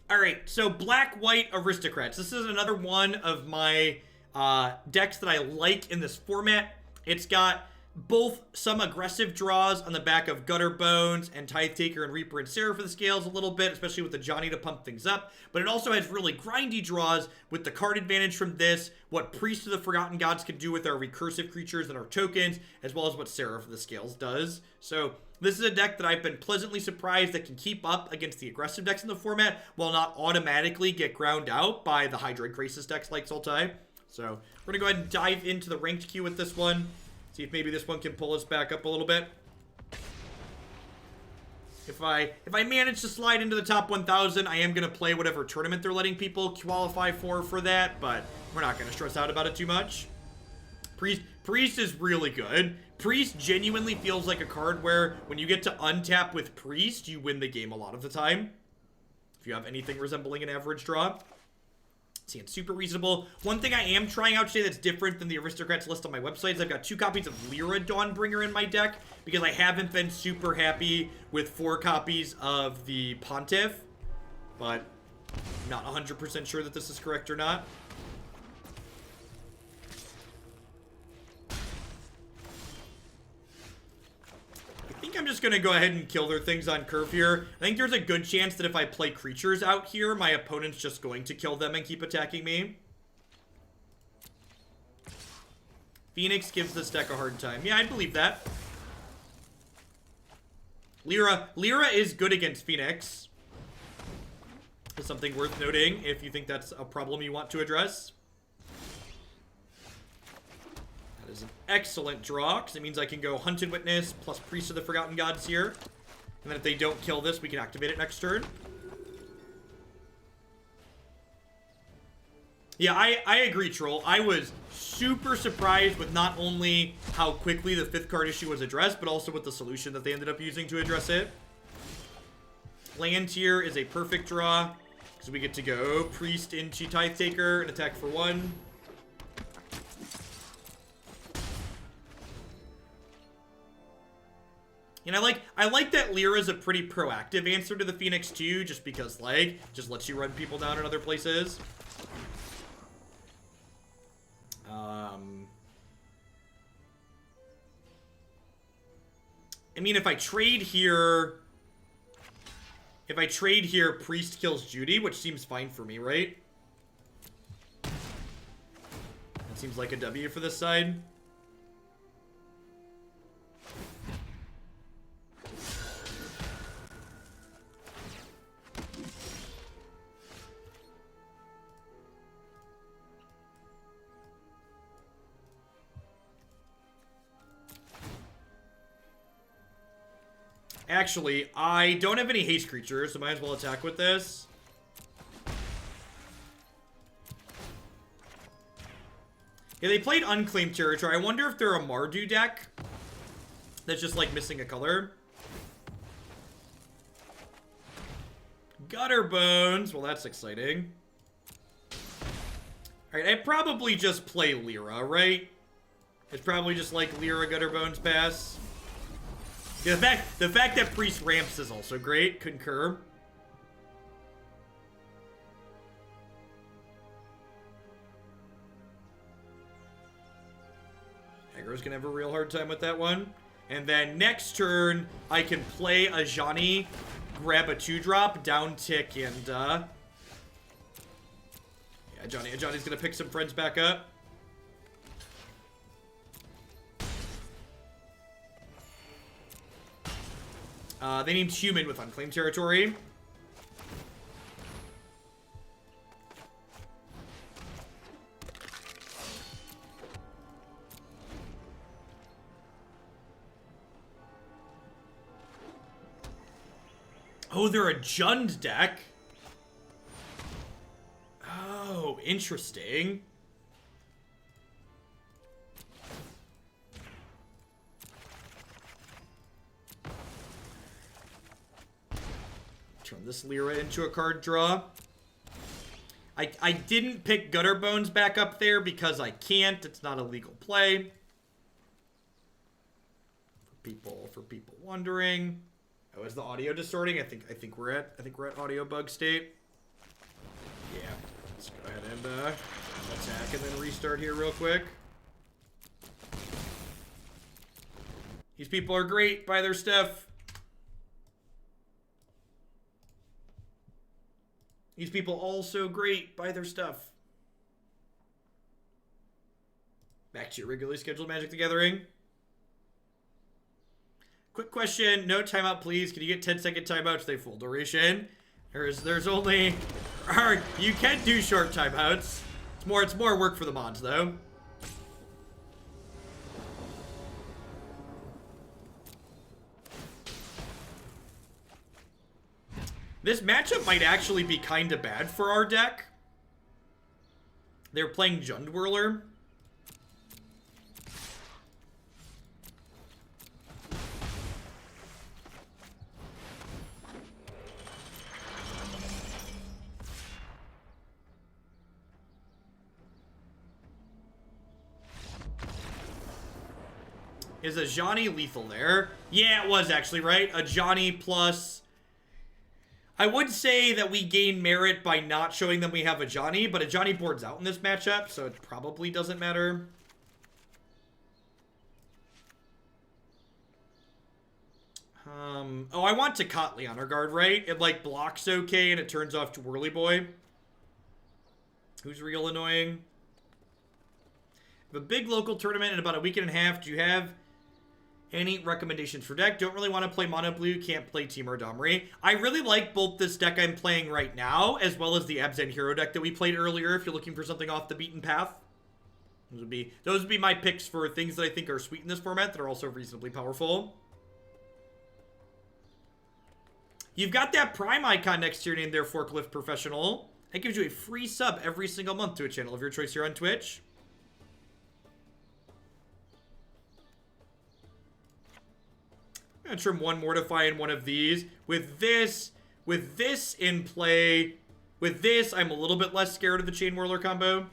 All right, so black-white Aristocrats. This is another one of my decks that I like in this format. It's got both some aggressive draws on the back of Gutterbones and Tithe Taker and Reaper and Seraph for the scales a little bit, especially with the Ajani to pump things up. But it also has really grindy draws with the card advantage from this, what Priest of the Forgotten Gods can do with our recursive creatures and our tokens, as well as what Seraph of the Scales does. So this is a deck that I've been pleasantly surprised that can keep up against the aggressive decks in the format while not automatically get ground out by the Hydroid Crisis decks like Sultai. So we're going to go ahead and dive into the ranked queue with this one. See if maybe this one can pull us back up a little bit. If I manage to slide into the top 1,000, I am going to play whatever tournament they're letting people qualify for that, but we're not going to stress out about it too much. Priest is really good. Priest genuinely feels like a card where when you get to untap with Priest, you win the game a lot of the time. If you have anything resembling an average draw. See, it's super reasonable. One thing I am trying out today that's different than the Aristocrats list on my website is I've got 2 copies of Lyra Dawnbringer in my deck because I haven't been super happy with 4 copies of the Pontiff, but I'm not 100% sure that this is correct or not. I think I'm just going to go ahead and kill their things on curve here. I think there's a good chance that if I play creatures out here, my opponent's just going to kill them and keep attacking me. Phoenix gives this deck a hard time. Yeah, I believe that. Lyra is good against Phoenix. That's something worth noting if you think that's a problem you want to address. That is an excellent draw, because it means I can go Hunted Witness plus Priest of the Forgotten Gods here. And then if they don't kill this, we can activate it next turn. Yeah, I agree, Troll. I was super surprised with not only how quickly the 5th card issue was addressed, but also with the solution that they ended up using to address it. Land here is a perfect draw, because we get to go Priest into Tithe Taker and attack for 1. And I like that Lyra's a pretty proactive answer to the Phoenix too, just because like just lets you run people down in other places. I mean, if I trade here, Priest kills Judy, which seems fine for me, right? That seems like a W for this side. Actually, I don't have any haste creatures, so might as well attack with this. Yeah, they played Unclaimed Territory. I wonder if they're a Mardu deck that's just, like, missing a color. Gutterbones. Well, that's exciting. Alright, I'd probably just play Lyra, right? It's probably just, like, Lyra Gutterbones pass. Yeah, the fact that Priest ramps is also great. Concur. Aggro's gonna have a real hard time with that one. And then next turn, I can play Ajani, grab a 2-drop, down tick, and yeah, Ajani's gonna pick some friends back up. They named Human with Unclaimed Territory. Oh, they're a Jund deck. Oh, interesting. Turn this Lyra into a card draw. I didn't pick Gutterbones back up there because I can't. It's not a legal play. For people wondering. Oh, is the audio distorting? I think we're at audio bug state. Let's go ahead and attack and then restart here real quick. These people are great. Buy their stuff. These people also great. Buy their stuff. Back to your regularly scheduled Magic the Gathering. Quick question. No timeout, please. Can you get 10-second timeouts? They full duration. There's only... you can do short timeouts. It's more work for the mods, though. This matchup might actually be kind of bad for our deck. They're playing Jundwhirler. Is Ajani lethal there? Yeah, it was actually, right? Ajani plus... I would say that we gain merit by not showing them we have Ajani, but Ajani boards out in this matchup, so it probably doesn't matter. Oh, I want Tocatli on our guard, right? It, like, blocks okay, and it turns off to Whirly Boy. Who's real annoying? We have a big local tournament in about a week and a half. Do you have any recommendations for deck? Don't really want to play mono blue. Can't play Temur Domri. I really like both this deck I'm playing right now, as well as the Abzan Hero deck that we played earlier, if you're looking for something off the beaten path. Those would be my picks for things that I think are sweet in this format that are also reasonably powerful. You've got that Prime icon next to your name there, Forklift Professional. That gives you a free sub every single month to a channel of your choice here on Twitch. I'm gonna trim one Mortify and one of these. With this in play, with this, I'm a little bit less scared of the Chain Whirler combo.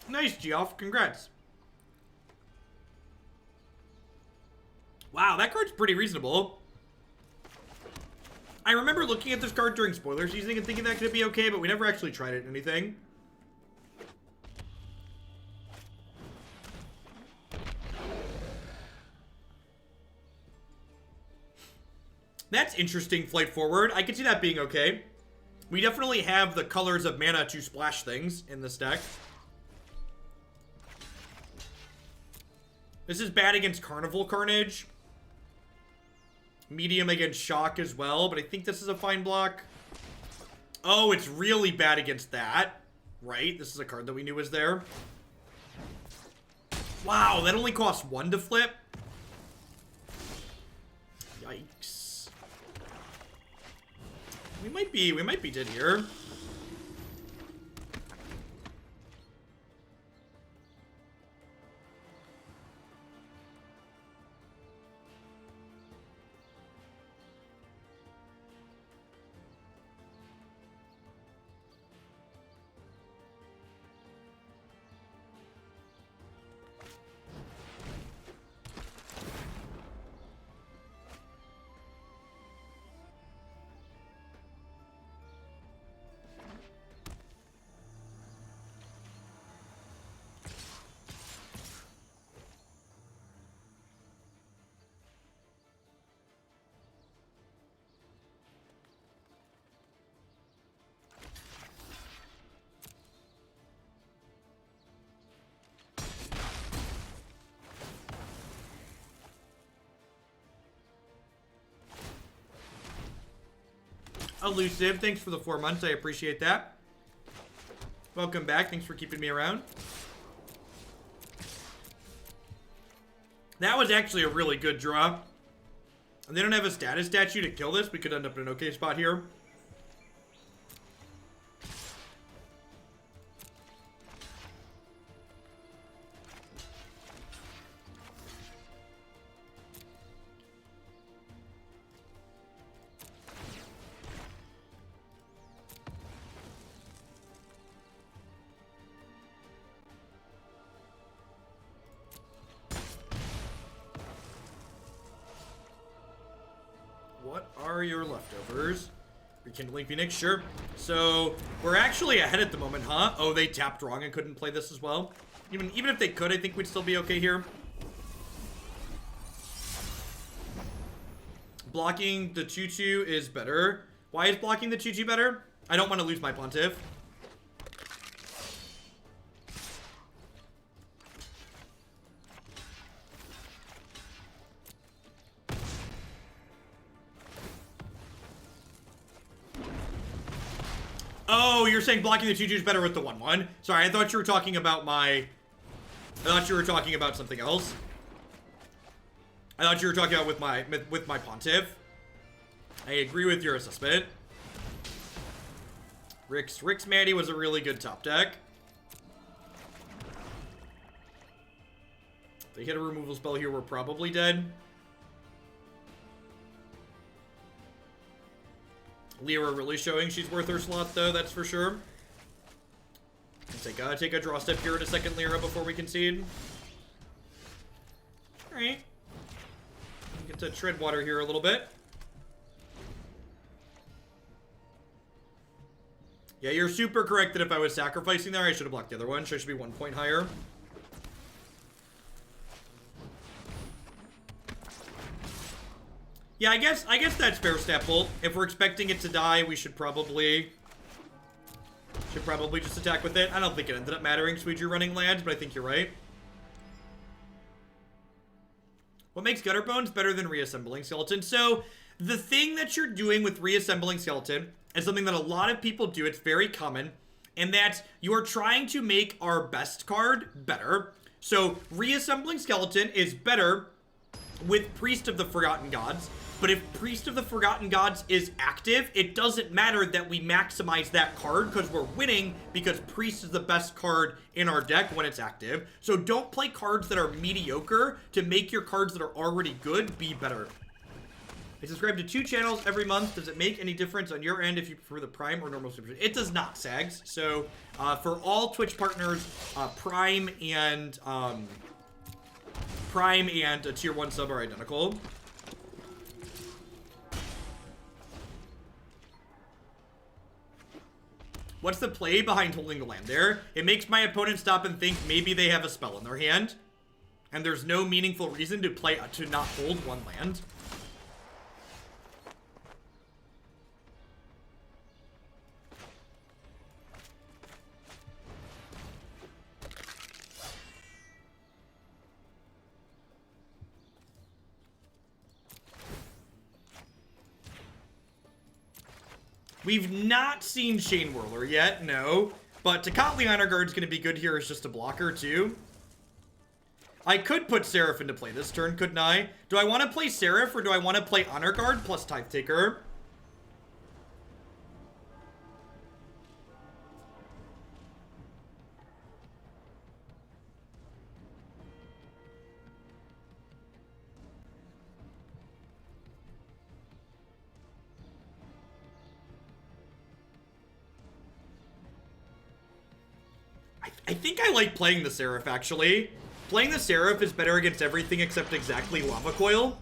Nice, Geoff. Congrats. Wow, that card's pretty reasonable. I remember looking at this card during spoiler season and thinking that could be okay, but we never actually tried it in anything. That's interesting, Flight Forward. I could see that being okay. We definitely have the colors of mana to splash things in this deck. This is bad against Carnival Carnage. Medium against Shock as well, but I think this is a fine block. Oh, it's really bad against that. Right, this is a card that we knew was there. Wow, that only costs 1 to flip. Yikes. We might be dead here. Elusive, thanks for the 4 months. I appreciate that. Welcome back. Thanks for keeping me around. That was actually a really good draw. And they don't have a status statue to kill this. We could end up in an okay spot here. What are your leftovers? Rekindling Phoenix, sure. So, we're actually ahead at the moment, huh? Oh, they tapped wrong and couldn't play this as well. Even if they could, I think we'd still be okay here. Blocking the 2/2 is better. Why is blocking the 2/2 better? I don't want to lose my Pontiff. Oh, you're saying blocking the 2/2 is better with the 1/1. Sorry, I thought you were talking about my... I thought you were talking about something else. I thought you were talking about with my Pontiff. I agree with your assessment. Rick's Maddie was a really good top deck. If they hit a removal spell here, we're probably dead. Lyra really showing she's worth her slot, though, that's for sure. Take a draw step here in a second, Lyra, before we concede. Alright. Get to tread water here a little bit. Yeah, you're super correct that if I was sacrificing there, I should have blocked the other one. So I should be 1 point higher. Yeah, I guess that's fair, Stapple. If we're expecting it to die, we should probably just attack with it. I don't think it ended up mattering, Sweetie running lands, but I think you're right. What makes Gutterbones better than reassembling Skeleton? So, the thing that you're doing with reassembling Skeleton is something that a lot of people do. It's very common, and that you are trying to make our best card better. So, reassembling Skeleton is better with Priest of the Forgotten Gods. But if Priest of the Forgotten Gods is active, it doesn't matter that we maximize that card because we're winning because Priest is the best card in our deck when it's active. So don't play cards that are mediocre to make your cards that are already good be better. I subscribe to 2 channels every month. Does it make any difference on your end if you prefer the Prime or normal subscription? It does not, Sags. So for all Twitch partners, Prime and a Tier 1 sub are identical. What's the play behind holding the land there? It makes my opponent stop and think maybe they have a spell in their hand. And there's no meaningful reason to not hold 1 land. We've not seen Shane Whirler yet, no. But Tocatli Honor Guard's going to be good here as just a blocker, too. I could put Seraph into play this turn, couldn't I? Do I want to play Seraph or do I want to play Honor Guard plus Tithe Taker? I think I like playing the Seraph, actually. Playing the Seraph is better against everything except exactly Lava Coil.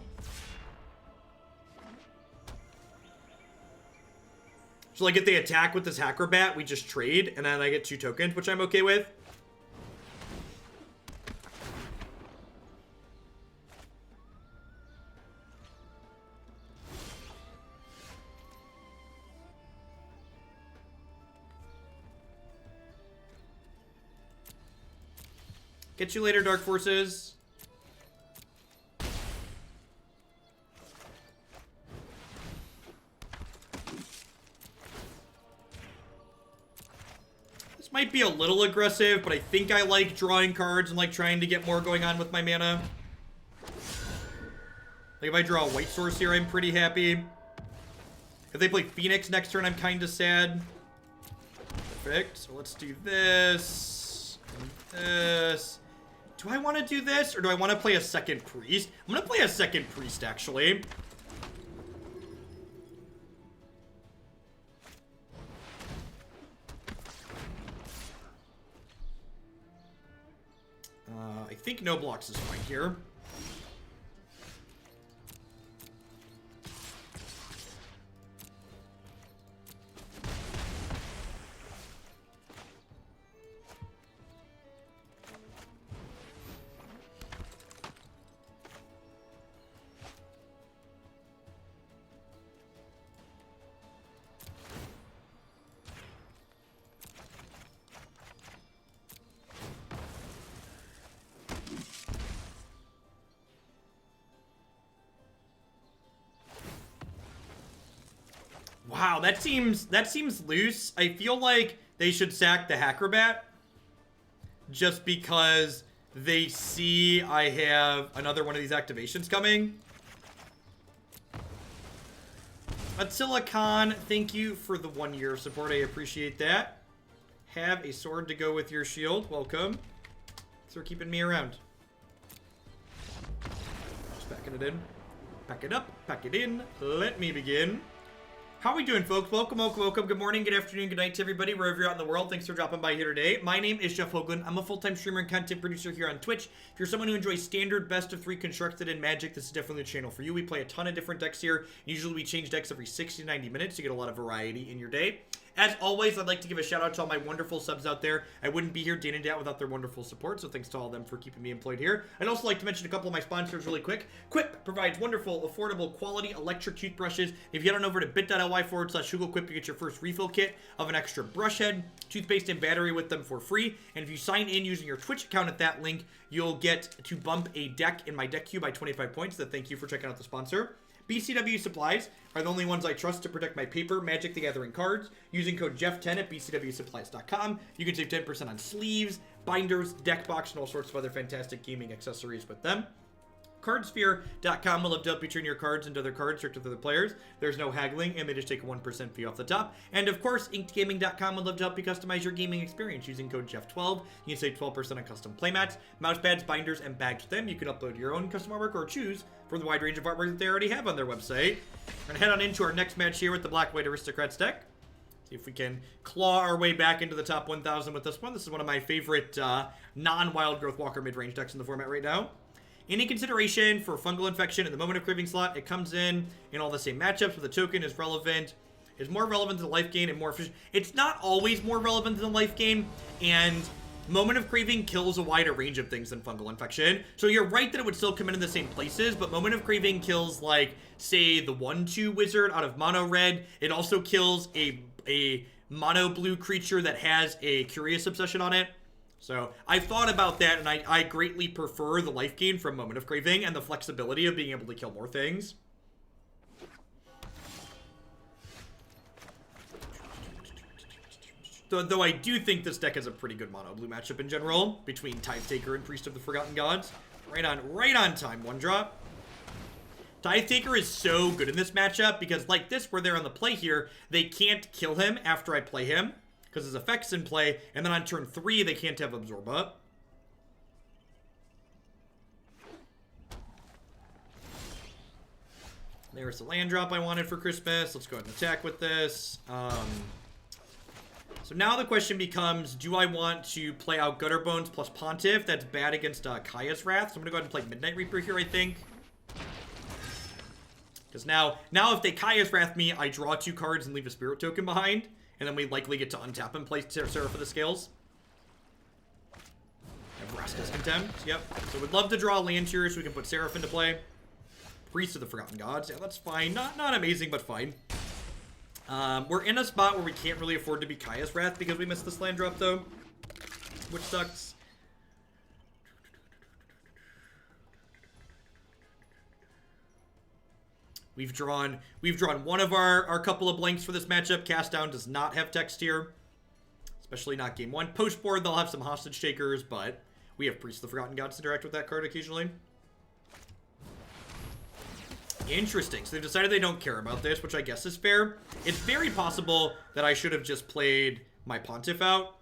So, like, if they attack with this Acrobat, we just trade, and then I get 2 tokens, which I'm okay with. Get you later, Dark Forces. This might be a little aggressive, but I think I like drawing cards and like trying to get more going on with my mana. Like if I draw a white source here, I'm pretty happy. If they play Phoenix next turn, I'm kind of sad. Perfect. So let's do this. And this. Do I want to do this, or do I want to play a second priest? I'm going to play a second priest, actually. I think no blocks is fine here. Wow, that seems loose. I feel like they should sack the Acrobat just because they see I have another one of these activations coming. Attila Khan, thank you for the 1 year of support. I appreciate that. Have a sword to go with your shield. Welcome. Thanks for keeping me around. Just packing it in. Pack it up, pack it in. Let me begin. How are we doing, folks? Welcome, welcome, welcome. Good morning, good afternoon, good night to everybody, wherever you're out in the world. Thanks for dropping by here today. My name is Jeff Hoagland. I'm a full-time streamer and content producer here on Twitch. If you're someone who enjoys standard best-of-3 constructed in Magic, this is definitely the channel for you. We play a ton of different decks here. Usually we change decks every 60 to 90 minutes to get a lot of variety in your day. As always, I'd like to give a shout out to all my wonderful subs out there. I wouldn't be here day in and day out without their wonderful support, so thanks to all of them for keeping me employed here. I'd also like to mention a couple of my sponsors really quick. Quip provides wonderful, affordable, quality electric toothbrushes. If you head on over to bit.ly/HugoQuip, you get your first refill kit of an extra brush head, toothpaste, and battery with them for free. And if you sign in using your Twitch account at that link, you'll get to bump a deck in my deck queue by 25 points. So thank you for checking out the sponsor. BCW Supplies are the only ones I trust to protect my paper Magic the Gathering cards. Using code Jeff10 at bcwsupplies.com, you can save 10% on sleeves, binders, deck box, and all sorts of other fantastic gaming accessories with them. Cardsphere.com will love to help you turn your cards into other cards straight to other players. There's no haggling, and they just take a 1% fee off the top. And of course, InkedGaming.com would love to help you customize your gaming experience using code Jeff12. You can save 12% on custom playmats, mouse pads, binders, and bags with them. You can upload your own custom artwork or choose from the wide range of artwork that they already have on their website. And head on into our next match here with the Black-White Aristocrats deck. See if we can claw our way back into the top 1,000 with this one. This is one of my favorite non-Wild Growth Walker mid-range decks in the format right now. Any consideration for fungal infection in the Moment of Craving slot, it comes in all the same matchups, but the token is relevant. Is more relevant to the life gain and more efficient. It's not always more relevant than the life gain, and Moment of Craving kills a wider range of things than fungal infection. So you're right that it would still come in the same places, but Moment of Craving kills, like, say, the 1/2 wizard out of mono red. It also kills a mono blue creature that has a Curious Obsession on it. So I've thought about that, and I greatly prefer the life gain from Moment of Craving and the flexibility of being able to kill more things. Though I do think this deck has a pretty good mono blue matchup in general between Tithe Taker and Priest of the Forgotten Gods. Right on time, one drop. Tithe Taker is so good in this matchup because, like this, where they're on the play here, they can't kill him after I play him, because his effect's in play, and then on turn 3, they can't have Absorb Up. There's the land drop I wanted for Christmas. Let's go ahead and attack with this. So now the question becomes, do I want to play out Gutterbones plus Pontiff? That's bad against Kaya's Wrath, so I'm going to go ahead and play Midnight Reaper here, I think. Because now if they Kaya's Wrath me, I draw 2 cards and leave a Spirit Token behind. And then we likely get to untap and play Seraph of the Scales. Vraska's Contempt. Yep. So we'd love to draw a land here so we can put Seraph into play. Priest of the Forgotten Gods. Yeah, that's fine. Not amazing, but fine. We're in a spot where we can't really afford to be Kaya's Wrath because we missed this land drop, though. Which sucks. We've drawn one of our couple of blanks for this matchup. Cast Down does not have text here. Especially not game 1. Post board, they'll have some Hostage Takers, but we have Priest of the Forgotten Gods to interact with that card occasionally. Interesting. So they've decided they don't care about this, which I guess is fair. It's very possible that I should have just played my Pontiff out.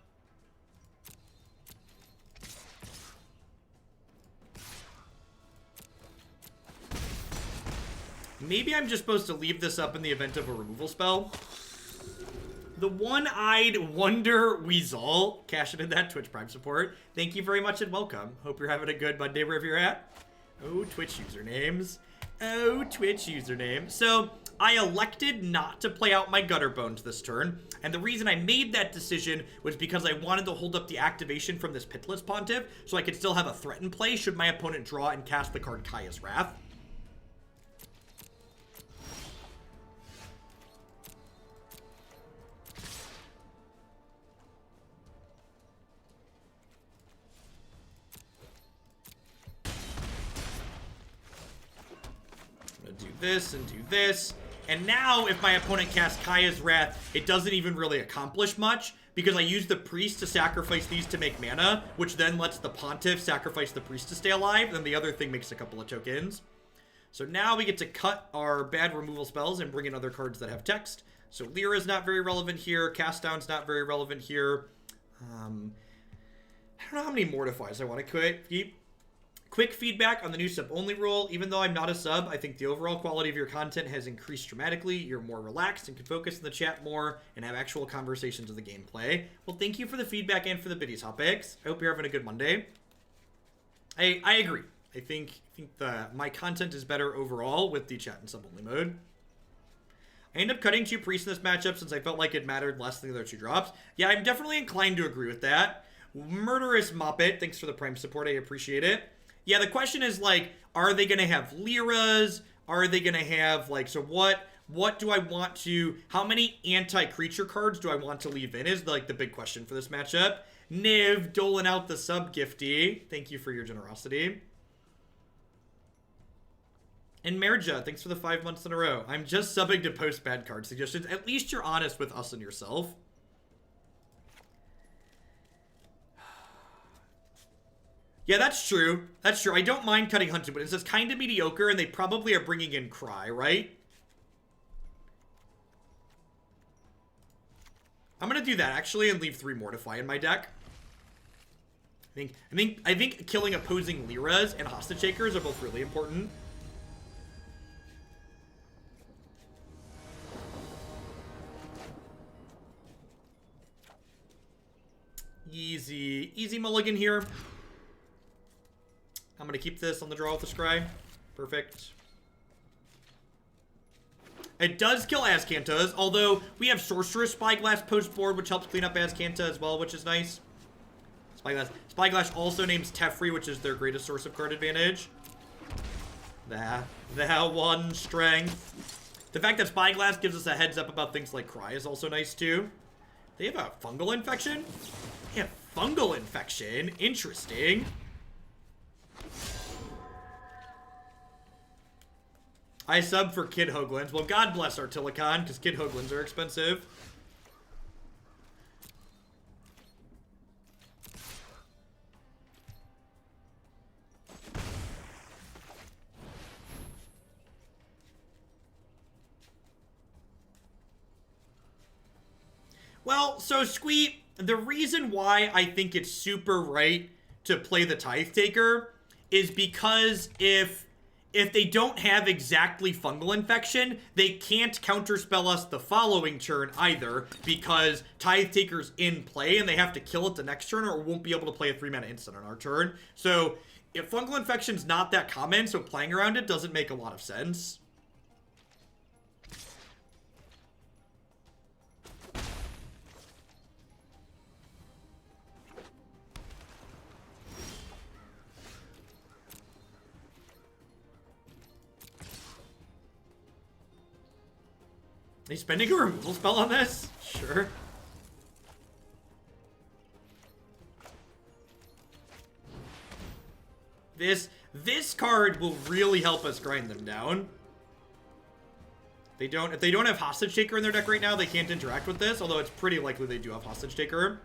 Maybe I'm just supposed to leave this up in the event of a removal spell. The One-Eyed Wonder Weasel. Cash it in that Twitch Prime support. Thank you very much and welcome. Hope you're having a good Monday wherever you're at. Oh, Twitch usernames. Oh, Twitch username. So, I elected not to play out my Gutterbones this turn, and the reason I made that decision was because I wanted to hold up the activation from this Pitiless Pontiff, so I could still have a threat in play should my opponent draw and cast the card Kaya's Wrath. Do this and do this. And now, if my opponent casts Kaya's Wrath, it doesn't even really accomplish much, because I use the Priest to sacrifice these to make mana, which then lets the Pontiff sacrifice the Priest to stay alive, then the other thing makes a couple of tokens. So now we get to cut our bad removal spells and bring in other cards that have text. So Lyra's not very relevant here, Cast Down's not very relevant here. I don't know how many Mortifies I want to keep. Quick feedback on the new sub-only rule. Even though I'm not a sub, I think the overall quality of your content has increased dramatically. You're more relaxed and can focus in the chat more and have actual conversations of the gameplay. Well, thank you for the feedback and for the biddies, Hot Pigs. I hope you're having a good Monday. I agree. I think my content is better overall with the chat and sub-only mode. I end up cutting 2 priests in this matchup since I felt like it mattered less than the other 2 drops. Yeah, I'm definitely inclined to agree with that. Murderous Moppet, thanks for the Prime support. I appreciate it. Yeah, the question is, like, are they going to have Lyras? Are they going to have, like, so what do I want to, how many anti-creature cards do I want to leave in is, like, the big question for this matchup. Niv, doling out the sub-gifty. Thank you for your generosity. And Merja, thanks for the 5 months in a row. I'm just subbing to post bad card suggestions. At least you're honest with us and yourself. Yeah, that's true. That's true. I don't mind cutting Hunted, but it says kind of mediocre, and they probably are bringing in Cry, right? I'm gonna do that actually, and leave 3 Mortify in my deck. I think killing opposing Lyras and Hostage Takers are both really important. Easy mulligan here. I'm going to keep this on the draw with the Scry. Perfect. It does kill Azcantas, although we have Sorcerous Spyglass post board, which helps clean up Azcanta as well, which is nice. Spyglass also names Teferi, which is their greatest source of card advantage. That one strength. The fact that Spyglass gives us a heads up about things like Cry is also nice too. They have a fungal infection? They have fungal infection. Interesting. I sub for Kid Hoglins. Well, God bless Artilicon, because Kid Hoglins are expensive. Well, so Squeet, the reason why I think it's super right to play the Tithe Taker is because if they don't have exactly fungal infection, they can't counterspell us the following turn either, because Tithe Taker's in play and they have to kill it the next turn or won't be able to play a 3-mana instant on our turn. So if fungal infection's not that common, so playing around it doesn't make a lot of sense. Are you spending a removal spell on this? Sure. This card will really help us grind them down. If they don't have Hostage Taker in their deck right now, they can't interact with this, although it's pretty likely they do have Hostage Taker.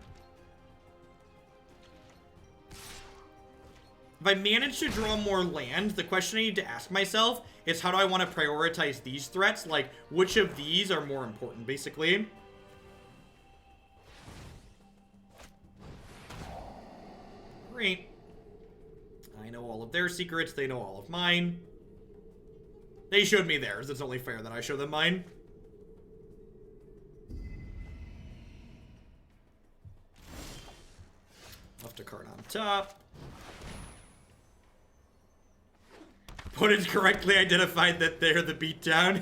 If I manage to draw more land, the question I need to ask myself is how do I want to prioritize these threats? Like, which of these are more important, basically? Great. I know all of their secrets. They know all of mine. They showed me theirs. It's only fair that I show them mine. Left a card on top. Opponents correctly identified that they're the beatdown.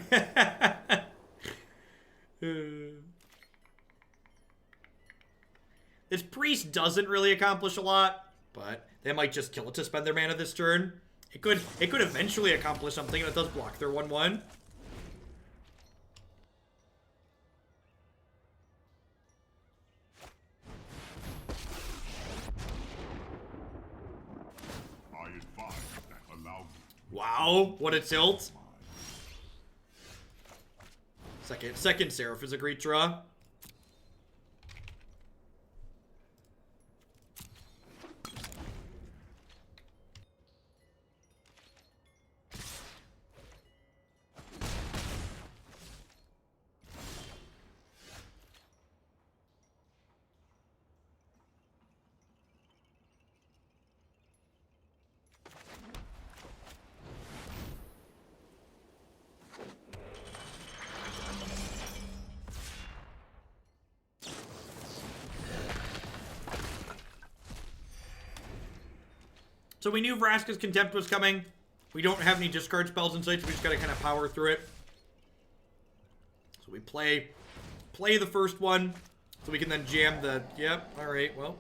This priest doesn't really accomplish a lot, but they might just kill it to spend their mana this turn. It could eventually accomplish something, and it does block their 1/1. Wow, what a tilt. Second Seraph is a great draw. So we knew Vraska's Contempt was coming. We don't have any discard spells in sight, so we just gotta kind of power through it. So we play the first one, so we can then jam the, yep, alright, well.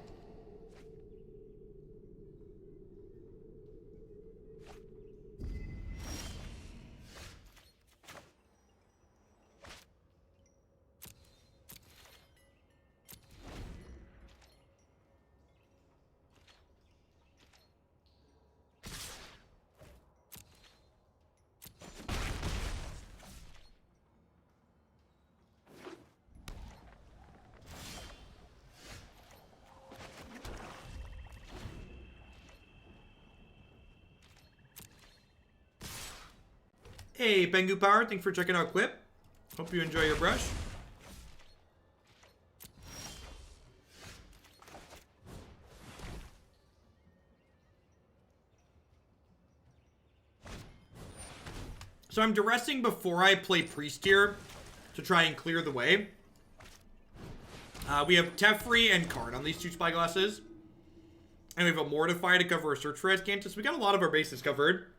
Hey, Bengu Power, thanks for checking out Quip. Hope you enjoy your brush. So I'm duressing before I play Priest here to try and clear the way. We have Teferi and Karn on these two Spyglasses. And we have a Mortify to cover a Search for Azcanthus. We got a lot of our bases covered.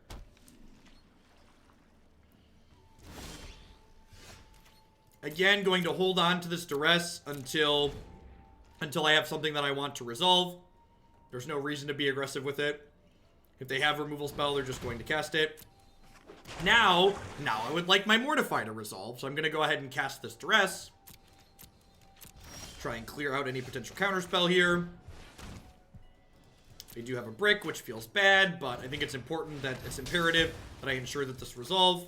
Again, going to hold on to this Duress until I have something that I want to resolve. There's no reason to be aggressive with it. If they have removal spell, they're just going to cast it. Now I would like my Mortify to resolve, so I'm going to go ahead and cast this Duress. Try and clear out any potential counterspell here. They do have a brick, which feels bad, but I think it's important that it's imperative that I ensure that this resolve.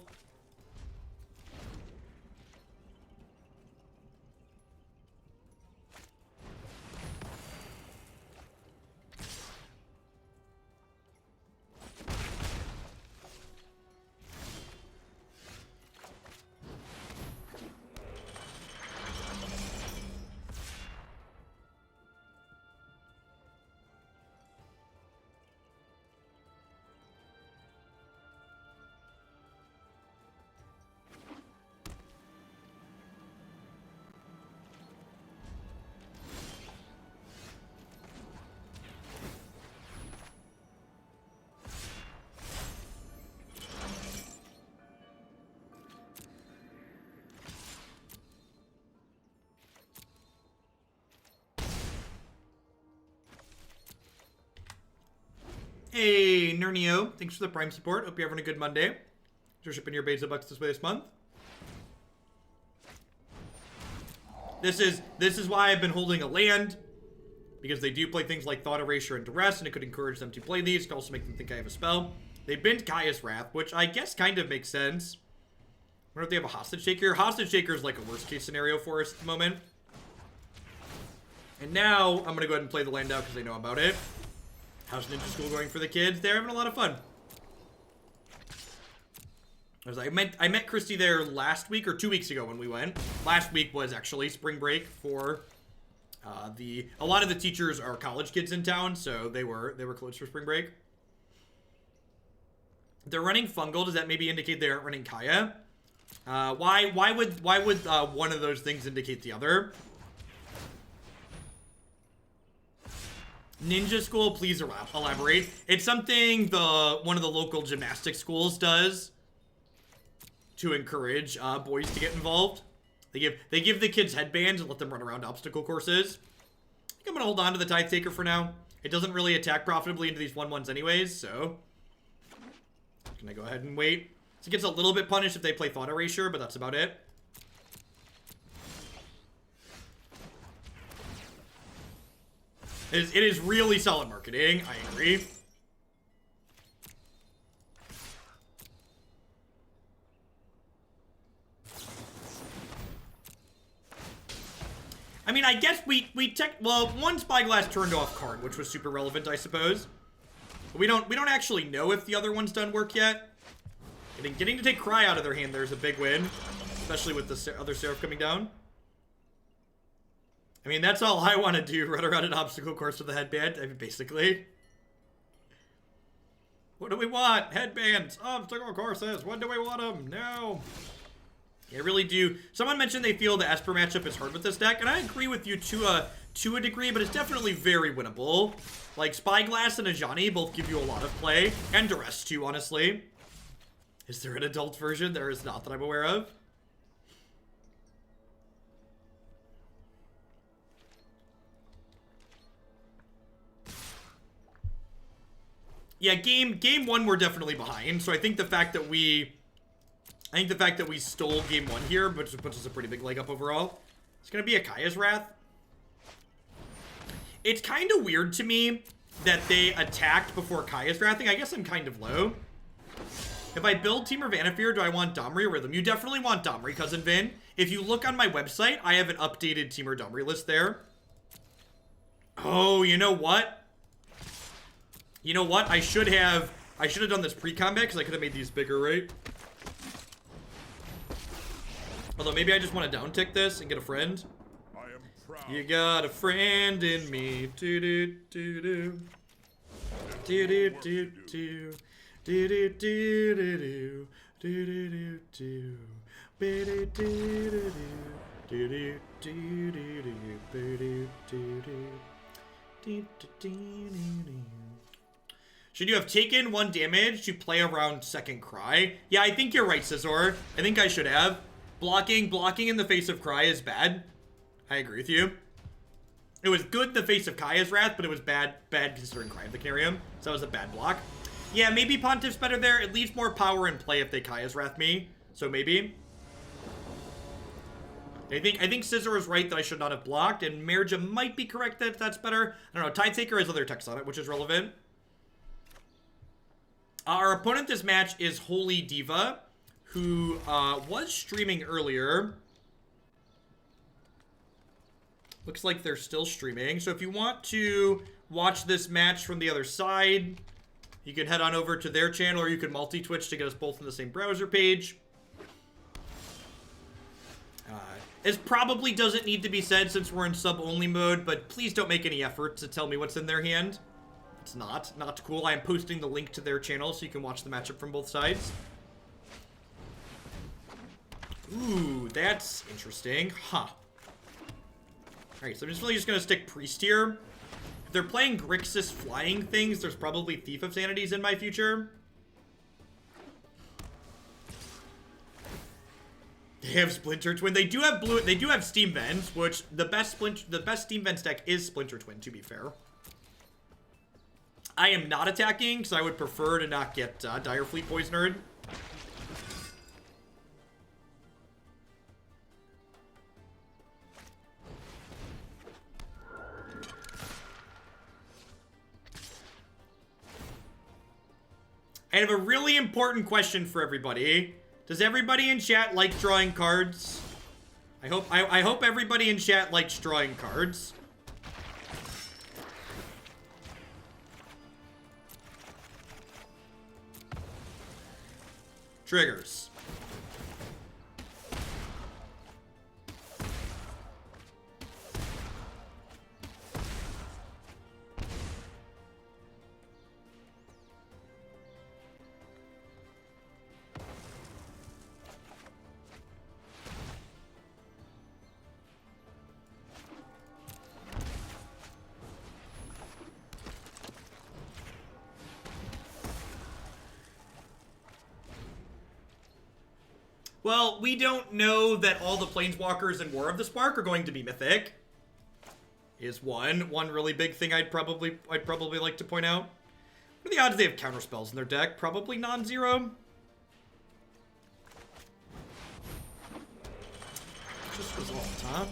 Hey, Nernio, thanks for the Prime support. Hope you're having a good Monday. You're shipping your Beza Bucks this way this month. This is why I've been holding a land, because they do play things like Thought Erasure and Duress, and it could encourage them to play these. It could also make them think I have a spell. They bent Gaia's Wrath, which I guess kind of makes sense. wonder if they have a Hostage Taker. Hostage Taker is like a worst case scenario for us at the moment. And now, I'm going to go ahead and play the land out because they know about it. How's Ninja School going for the kids? They're having a lot of fun. I met Christy there last week or 2 weeks ago when we went. Last week was actually spring break for a lot of the teachers are college kids in town, so they were closed for spring break. They're running Fungal. Does that maybe indicate they aren't running Kaya? Why would one of those things indicate the other? Ninja School, please elaborate. It's something one of the local gymnastics schools does to encourage boys to get involved. They give the kids headbands and let them run around obstacle courses. I think I'm gonna hold on to the Tithe Taker for now. It doesn't really attack profitably into these 1/1s anyways, so can I go ahead and wait? So it gets a little bit punished if they play Thought Erasure, but that's about it. It is really solid marketing. I agree. I mean, I guess well, one Spyglass turned off card, which was super relevant, I suppose. But we don't actually know if the other one's done work yet. Getting to take Cry out of their hand there's a big win, especially with the other Seraph coming down. I mean, that's all I want to do, run around an obstacle course with a headband, I mean, basically. What do we want? Headbands, obstacle courses, when do we want them? No. I really do. Someone mentioned they feel the Esper matchup is hard with this deck, and I agree with you to a degree, but it's definitely very winnable. Like, Spyglass and Ajani both give you a lot of play, and Duress too, honestly. Is there an adult version? There is not that I'm aware of. Yeah, game one we're definitely behind. So I think the fact that we stole game one here, which puts us a pretty big leg up overall. It's gonna be a Kaya's Wrath. It's kind of weird to me that they attacked before Kaya's Wrathing. I guess I'm kind of low. If I build Temur Vanasphere, do I want Domri or Rhythm? You definitely want Domri, Cousin Vin. If you look on my website, I have an updated Temur Domri list there. Oh, you know what? You know what? I should have done this pre-combat because I could have made these bigger, right? Although maybe I just want to downtick this and get a friend. I am proud. You got a friend in me. Do do do do. Do do do do. Do do do do do. Do do do do. Do do do do. Do do do do. Should you have taken 1 damage to play around second Cry? Yeah, I think you're right, Scizor. I think I should have. Blocking in the face of Cry is bad. I agree with you. It was good in the face of Kaya's Wrath, but it was bad considering Cry of the Vicarium. So that was a bad block. Yeah, maybe Pontiff's better there. It leaves more power in play if they Kaya's Wrath me. So maybe. I think Scizor is right that I should not have blocked, and Merja might be correct that that's better. I don't know. Tithe Taker has other text on it, which is relevant. Our opponent this match is Holy Diva, who was streaming earlier. Looks like they're still streaming. So if you want to watch this match from the other side, you can head on over to their channel, or you can multi-Twitch to get us both in the same browser page. This probably doesn't need to be said since we're in sub-only mode, but please don't make any effort to tell me what's in their hand. It's not cool. I am posting the link to their channel so you can watch the matchup from both sides. Ooh, that's interesting. Huh. Alright, so I'm just really just gonna stick Priest here. If they're playing Grixis flying things, there's probably Thief of Sanities in my future. They have Splinter Twin. They do have They do have Steam Vents, which the best Steam Vents deck is Splinter Twin, to be fair. I am not attacking because I would prefer to not get Dire Fleet Poisonered. I have a really important question for everybody. Does everybody in chat like drawing cards? I hope everybody in chat likes drawing cards. Triggers. Well, we don't know that all the Planeswalkers in War of the Spark are going to be mythic. Is one really big thing I'd probably like to point out. What are the odds they have counterspells in their deck? Probably non-zero. Just resolved, huh?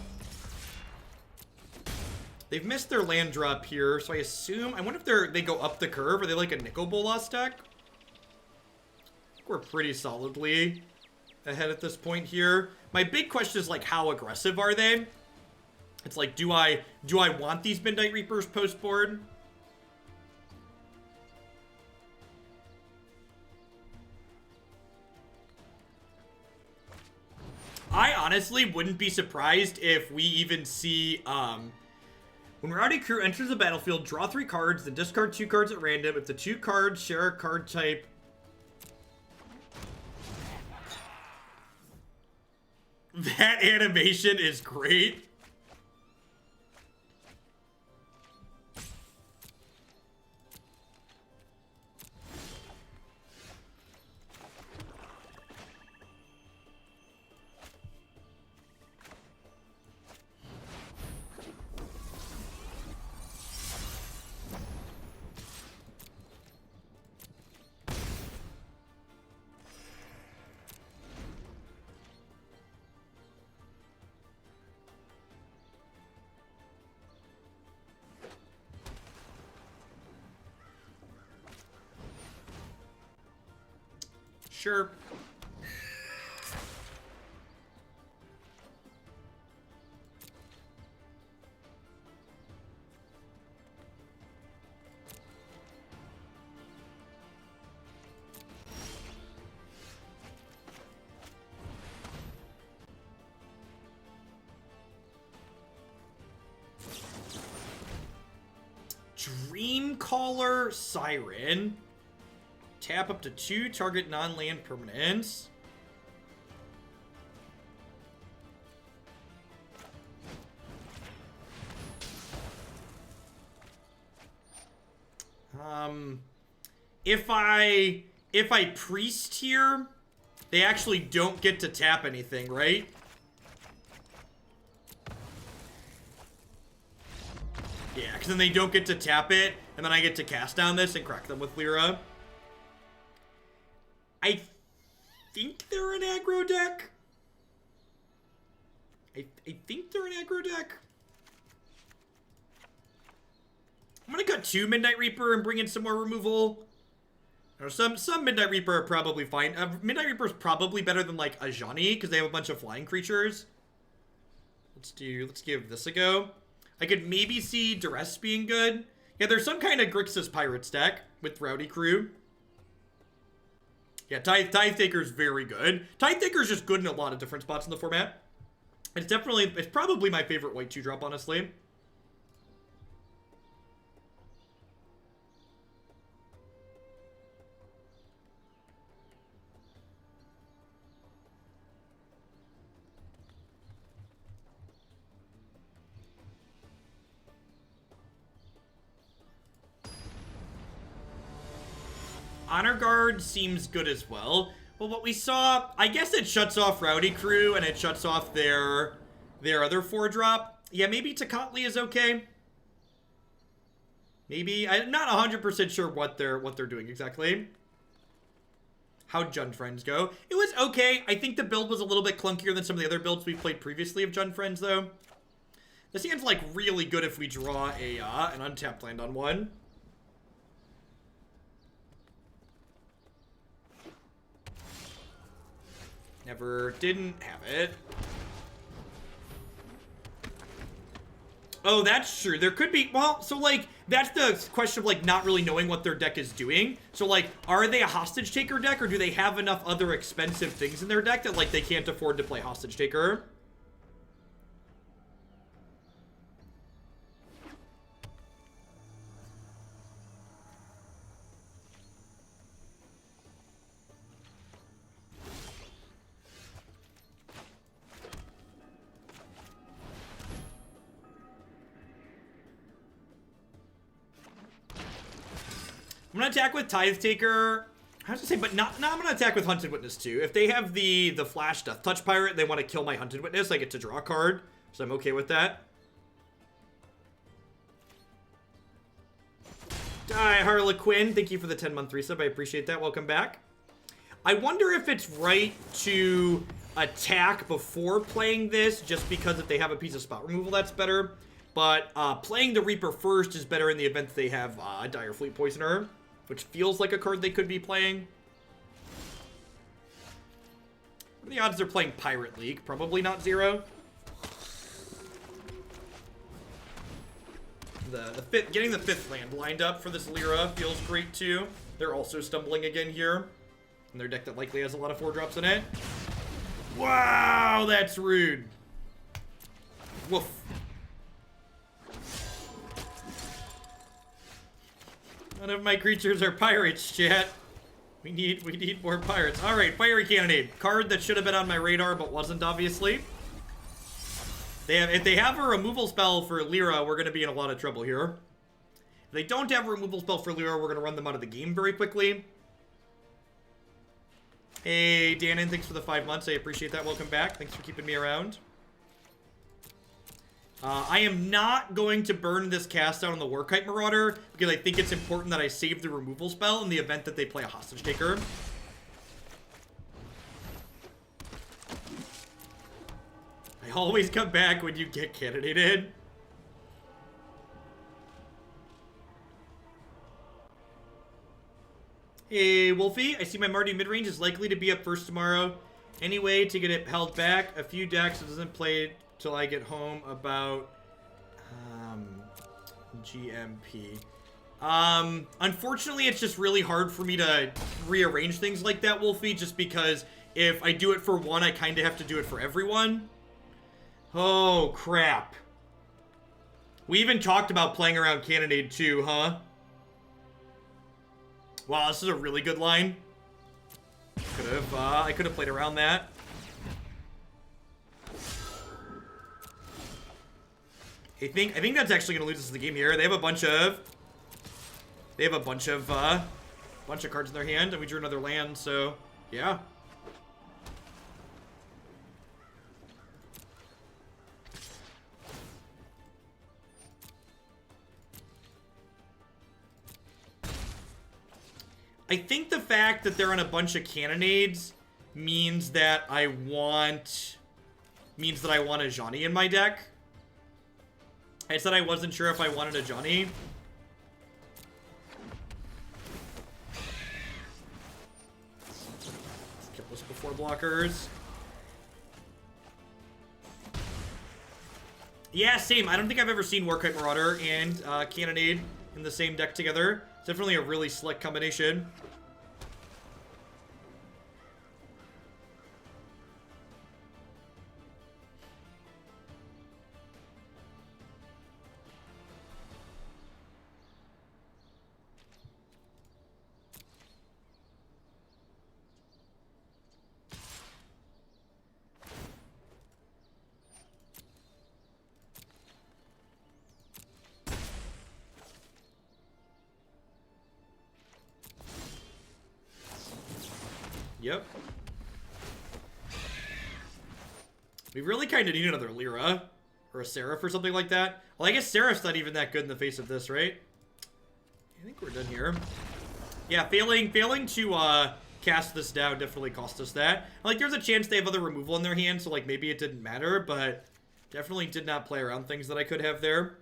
They've missed their land drop here, so I assume... I wonder if they go up the curve. Are they like a Nicol Bolas deck? I think we're pretty solidly ahead at this point here. My big question is, like, how aggressive are they? It's like, do I want these Midnight Reapers post-board? I honestly wouldn't be surprised if we even see, when Rowdy Crew enters the battlefield, draw 3 cards, then discard 2 cards at random. If the 2 cards share a card type... That animation is great. Sure. Dreamcaller Siren. Tap up to 2 target non-land permanents. If I priest here, they actually don't get to tap anything, right? Yeah, because then they don't get to tap it, and then I get to cast down this and crack them with Lyra. I think they're an aggro deck. I think they're an aggro deck. I'm gonna cut 2 Midnight Reaper and bring in some more removal. Or some Midnight Reaper are probably fine. Midnight Reaper is probably better than like Ajani because they have a bunch of flying creatures. Let's give this a go. I could maybe see Duress being good. Yeah, there's some kind of Grixis Pirates deck with Rowdy Crew. Yeah, Tithe Taker's very good. Tithe Taker's just good in a lot of different spots in the format. It's probably my favorite white 2-drop, honestly. Honor Guard seems good as well. Well, what we saw, I guess it shuts off Rowdy Crew and it shuts off their other 4-drop. Yeah, maybe Tocatli is okay. Maybe. I'm not 100% sure what they're doing exactly. How'd Jund Friends go? It was okay. I think the build was a little bit clunkier than some of the other builds we played previously of Jund Friends, though. This hand's, like, really good if we draw an untapped land on one. Never didn't have it. Oh, that's true. There could be, well, so like, that's the question of like not really knowing what their deck is doing. So like, are they a hostage taker deck, or do they have enough other expensive things in their deck that like they can't afford to play hostage taker? I'm gonna attack with Tithe Taker. I have to say, but not I'm gonna attack with Hunted Witness too. If they have the Flash Death Touch Pirate, they want to kill my Hunted Witness, I get to draw a card. So I'm okay with that. Die, Harlequin. Thank you for the 10-month resub. I appreciate that. Welcome back. I wonder if it's right to attack before playing this, just because if they have a piece of spot removal, that's better. But playing the Reaper first is better in the event that they have Dire Fleet Poisoner, which feels like a card they could be playing. What are the odds they're playing Pirate League? Probably not 0. Getting the 5th land lined up for this Lyra feels great too. They're also stumbling again here in their deck that likely has a lot of 4-drops in it. Wow, that's rude. Woof. None of my creatures are pirates, chat. We need more pirates. All right, Fiery Cannonade. Card that should have been on my radar but wasn't, obviously. If they have a removal spell for Lyra, we're going to be in a lot of trouble here. If they don't have a removal spell for Lyra, we're going to run them out of the game very quickly. Hey, Danon, thanks for the 5 months. I appreciate that. Welcome back. Thanks for keeping me around. I am not going to burn this cast out on the Warkite Marauder because I think it's important that I save the removal spell in the event that they play a Hostage Taker. I always come back when you get candidated. Hey, Wolfie, I see my Marty midrange is likely to be up first tomorrow. Anyway, to get it held back, a few decks that doesn't play till I get home about GMP. Unfortunately, it's just really hard for me to rearrange things like that, Wolfie, just because if I do it for one, I kind of have to do it for everyone. Oh, crap. We even talked about playing around Cannonade too, huh? Wow, this is a really good line. I could have played around that. I think that's actually gonna lose us the game here. They have a bunch of cards in their hand, and we drew another land, so yeah. I think the fact that they're on a bunch of Cannonades means that I want Ajani in my deck. I said I wasn't sure if I wanted Ajani. Let's kill this before blockers. Yeah, same. I don't think I've ever seen Warkite Marauder and Cannonade in the same deck together. It's definitely a really slick combination. Yep. We really kind of need another Lyra. Or a Seraph or something like that. Well, I guess Seraph's not even that good in the face of this, right? I think we're done here. Yeah, failing to cast this down definitely cost us that. Like, there's a chance they have other removal in their hand, so like maybe it didn't matter, but definitely did not play around things that I could have there.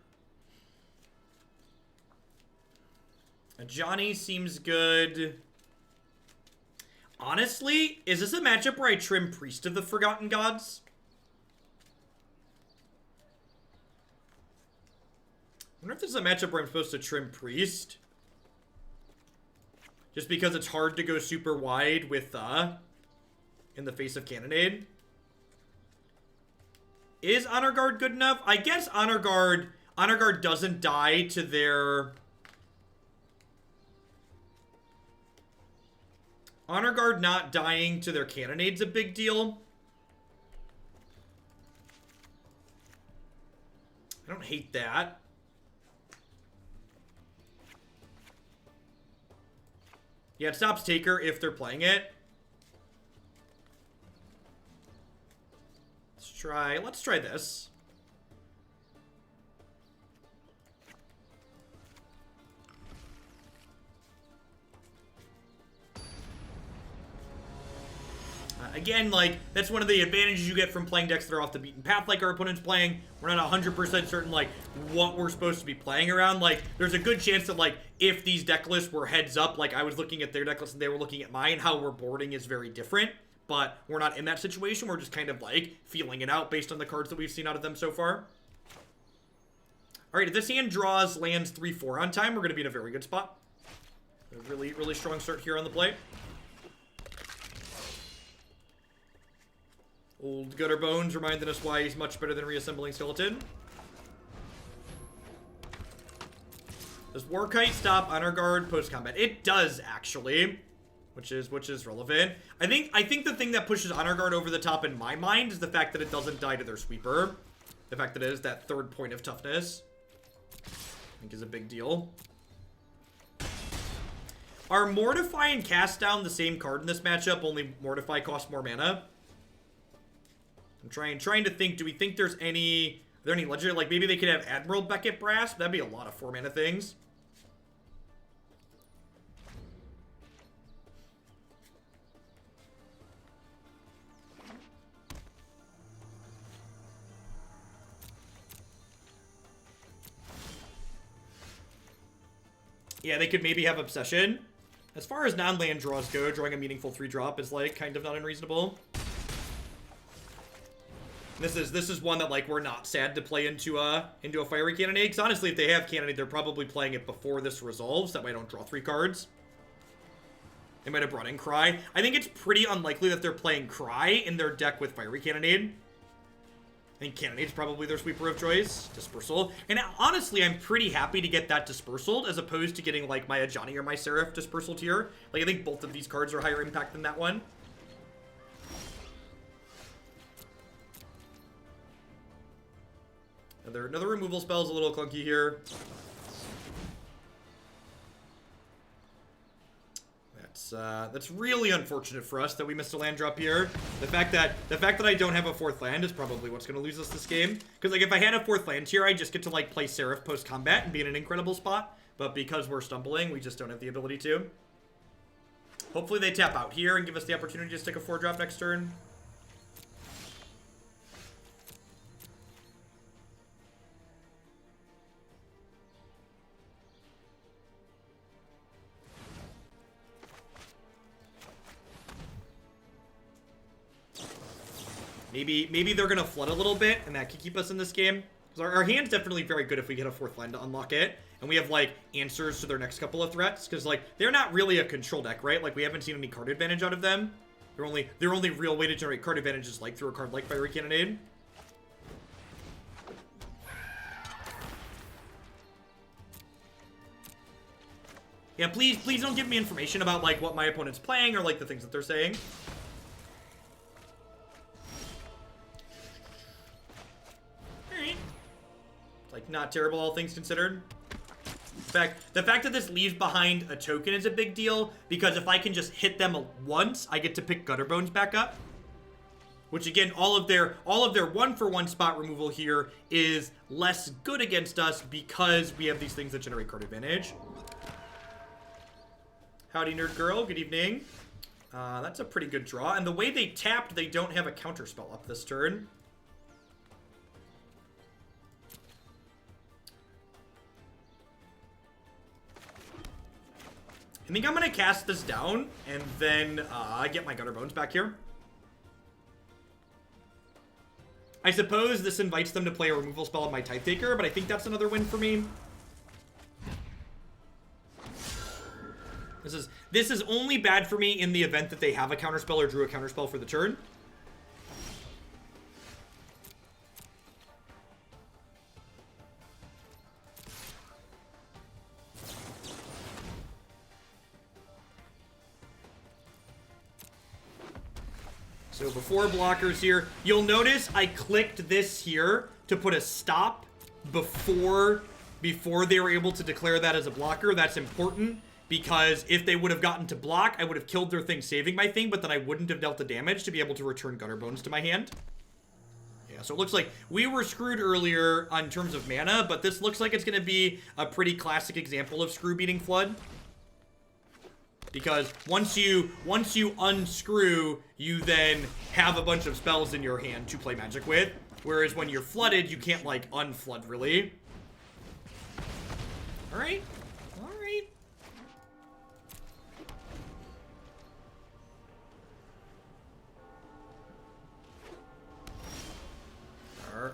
Ajani seems good. Honestly, is this a matchup where I trim Priest of the Forgotten Gods? I wonder if this is a matchup where I'm supposed to trim Priest. Just because it's hard to go super wide with, in the face of Cannonade. Is Honor Guard good enough? I guess Honor Guard doesn't die to their... Honor Guard not dying to their Cannonade's a big deal. I don't hate that. Yeah, it stops Taker if they're playing it. Let's try this. Again, like, that's one of the advantages you get from playing decks that are off the beaten path like our opponent's playing. We're not 100% certain, like, what we're supposed to be playing around. Like, there's a good chance that, like, if these deck lists were heads up, like, I was looking at their deck list and they were looking at mine, how we're boarding is very different. But we're not in that situation. We're just kind of, like, feeling it out based on the cards that we've seen out of them so far. Alright, if this hand draws lands 3-4 on time, we're going to be in a very good spot. A really, really strong start here on the play. Old Gutterbones reminding us why he's much better than Reassembling Skeleton. Does Warkite stop Honor Guard post-combat? It does, actually. Which is relevant. I think the thing that pushes Honor Guard over the top in my mind is the fact that it doesn't die to their sweeper. The fact that it is that third point of toughness, I think, is a big deal. Are Mortify and Cast Down the same card in this matchup, only Mortify costs more mana? I'm trying to think, do we think there's any... Are there any legendary... Like, maybe they could have Admiral Beckett Brass? That'd be a lot of 4-mana things. Yeah, they could maybe have Obsession. As far as non-land draws go, drawing a meaningful 3-drop is, like, kind of not unreasonable. This is one that, like, we're not sad to play into a Fiery Cannonade. Because honestly, if they have Cannonade, they're probably playing it before this resolves. That way I don't draw 3 cards. They might have brought in Cry. I think it's pretty unlikely that they're playing Cry in their deck with Fiery Cannonade. I think Cannonade's probably their sweeper of choice. Dispersal. And honestly, I'm pretty happy to get that dispersal as opposed to getting, like, my Ajani or my Seraph dispersal here. Like, I think both of these cards are higher impact than that one. Another removal spell is a little clunky here. That's really unfortunate for us that we missed a land drop here. The fact that I don't have a 4th land is probably what's going to lose us this game. Because, like, if I had a 4th land here, I just get to, like, play Seraph post-combat and be in an incredible spot. But because we're stumbling, we just don't have the ability to. Hopefully they tap out here and give us the opportunity to stick a 4-drop next turn. Maybe they're going to flood a little bit, and that could keep us in this game. Because our hand's definitely very good if we get a 4th land to unlock it. And we have, like, answers to their next couple of threats. Because, like, they're not really a control deck, right? Like, we haven't seen any card advantage out of them. Their only real way to generate card advantage is, like, through a card like Fiery Cannonade. Yeah, please don't give me information about, like, what my opponent's playing or, like, the things that they're saying. Like, not terrible, all things considered. The fact that this leaves behind a token is a big deal, because if I can just hit them once, I get to pick Gutterbones back up. Which, again, all of their 1-for-1 spot removal here is less good against us because we have these things that generate card advantage. Howdy, Nerd Girl. Good evening. That's a pretty good draw. And the way they tapped, they don't have a counterspell up this turn. I think I'm going to cast this down and then get my Gutterbones back here. I suppose this invites them to play a removal spell on my Tithe Taker, but I think that's another win for me. This is only bad for me in the event that they have a counterspell or drew a counterspell for the turn. So before blockers here, you'll notice I clicked this here to put a stop before they were able to declare that as a blocker. That's important because if they would have gotten to block, I would have killed their thing saving my thing, but then I wouldn't have dealt the damage to be able to return Gutterbones to my hand. Yeah, so it looks like we were screwed earlier in terms of mana, but this looks like it's going to be a pretty classic example of screw beating Flood. Because once you unscrew, you then have a bunch of spells in your hand to play Magic with. Whereas when you're flooded, you can't, like, unflood, really. Alright. Alright.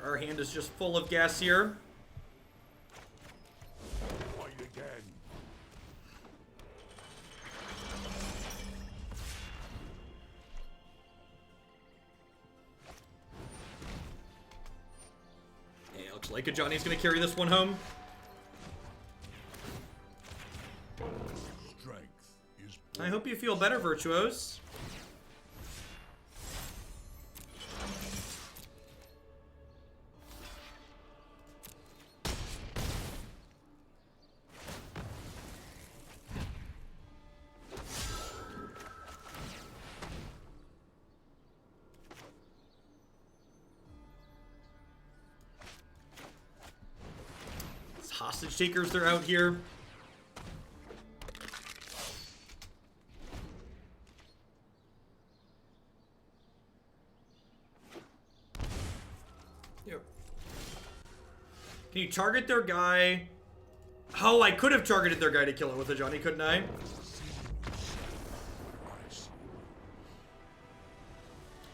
Our hand is just full of gas here. Like Ajani's gonna carry this one home. I hope you feel better, Virtuos. Hostage takers, they're out here. Yep. Can you target their guy? Oh, I could have targeted their guy to kill it with Ajani, couldn't I?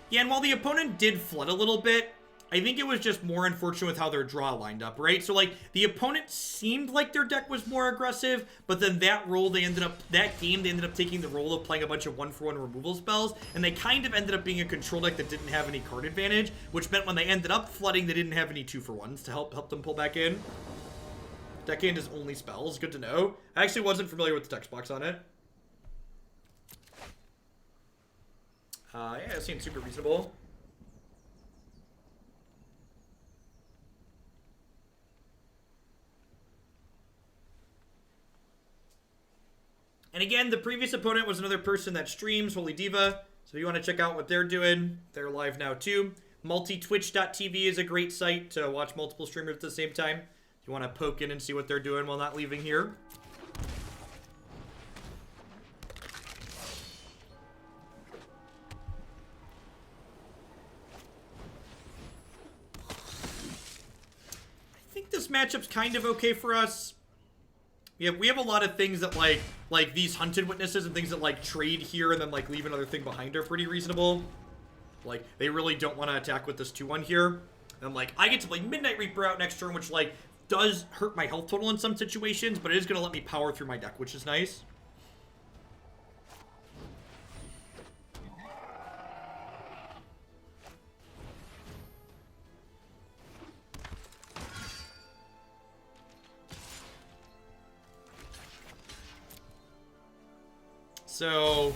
Yeah, and while the opponent did flood a little bit, I think it was just more unfortunate with how their draw lined up, right? So, like, the opponent seemed like their deck was more aggressive, but then that game, they ended up taking the role of playing a bunch of 1-for-1 removal spells, and they kind of ended up being a control deck that didn't have any card advantage, which meant when they ended up flooding, they didn't have any 2-for-1s to help them pull back in. Deck hand is only spells, good to know. I actually wasn't familiar with the text box on it. Yeah, it seems super reasonable. And again, the previous opponent was another person that streams, Holy Diva. So if you want to check out what they're doing, they're live now too. Multitwitch.tv is a great site to watch multiple streamers at the same time. If you want to poke in and see what they're doing while not leaving here. I think this matchup's kind of okay for us. Yeah, we have a lot of things that like these hunted witnesses and things that like trade here and then like leave another thing behind are pretty reasonable. Like they really don't want to attack with this 2-1 here. And I'm like, I get to play Midnight Reaper out next turn, which like does hurt my health total in some situations, but it is gonna let me power through my deck, which is nice. So,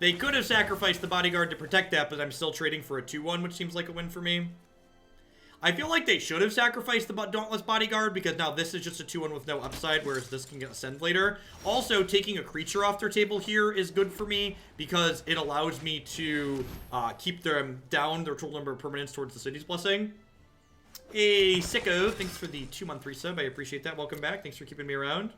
they could have sacrificed the bodyguard to protect that, but I'm still trading for a 2-1, which seems like a win for me. I feel like they should have sacrificed the Dauntless Bodyguard, because now this is just a 2-1 with no upside, whereas this can get ascend later. Also, taking a creature off their table here is good for me, because it allows me to keep them down their total number of permanents towards the City's Blessing. Hey, Sicko, thanks for the 2-month resub. I appreciate that. Welcome back. Thanks for keeping me around.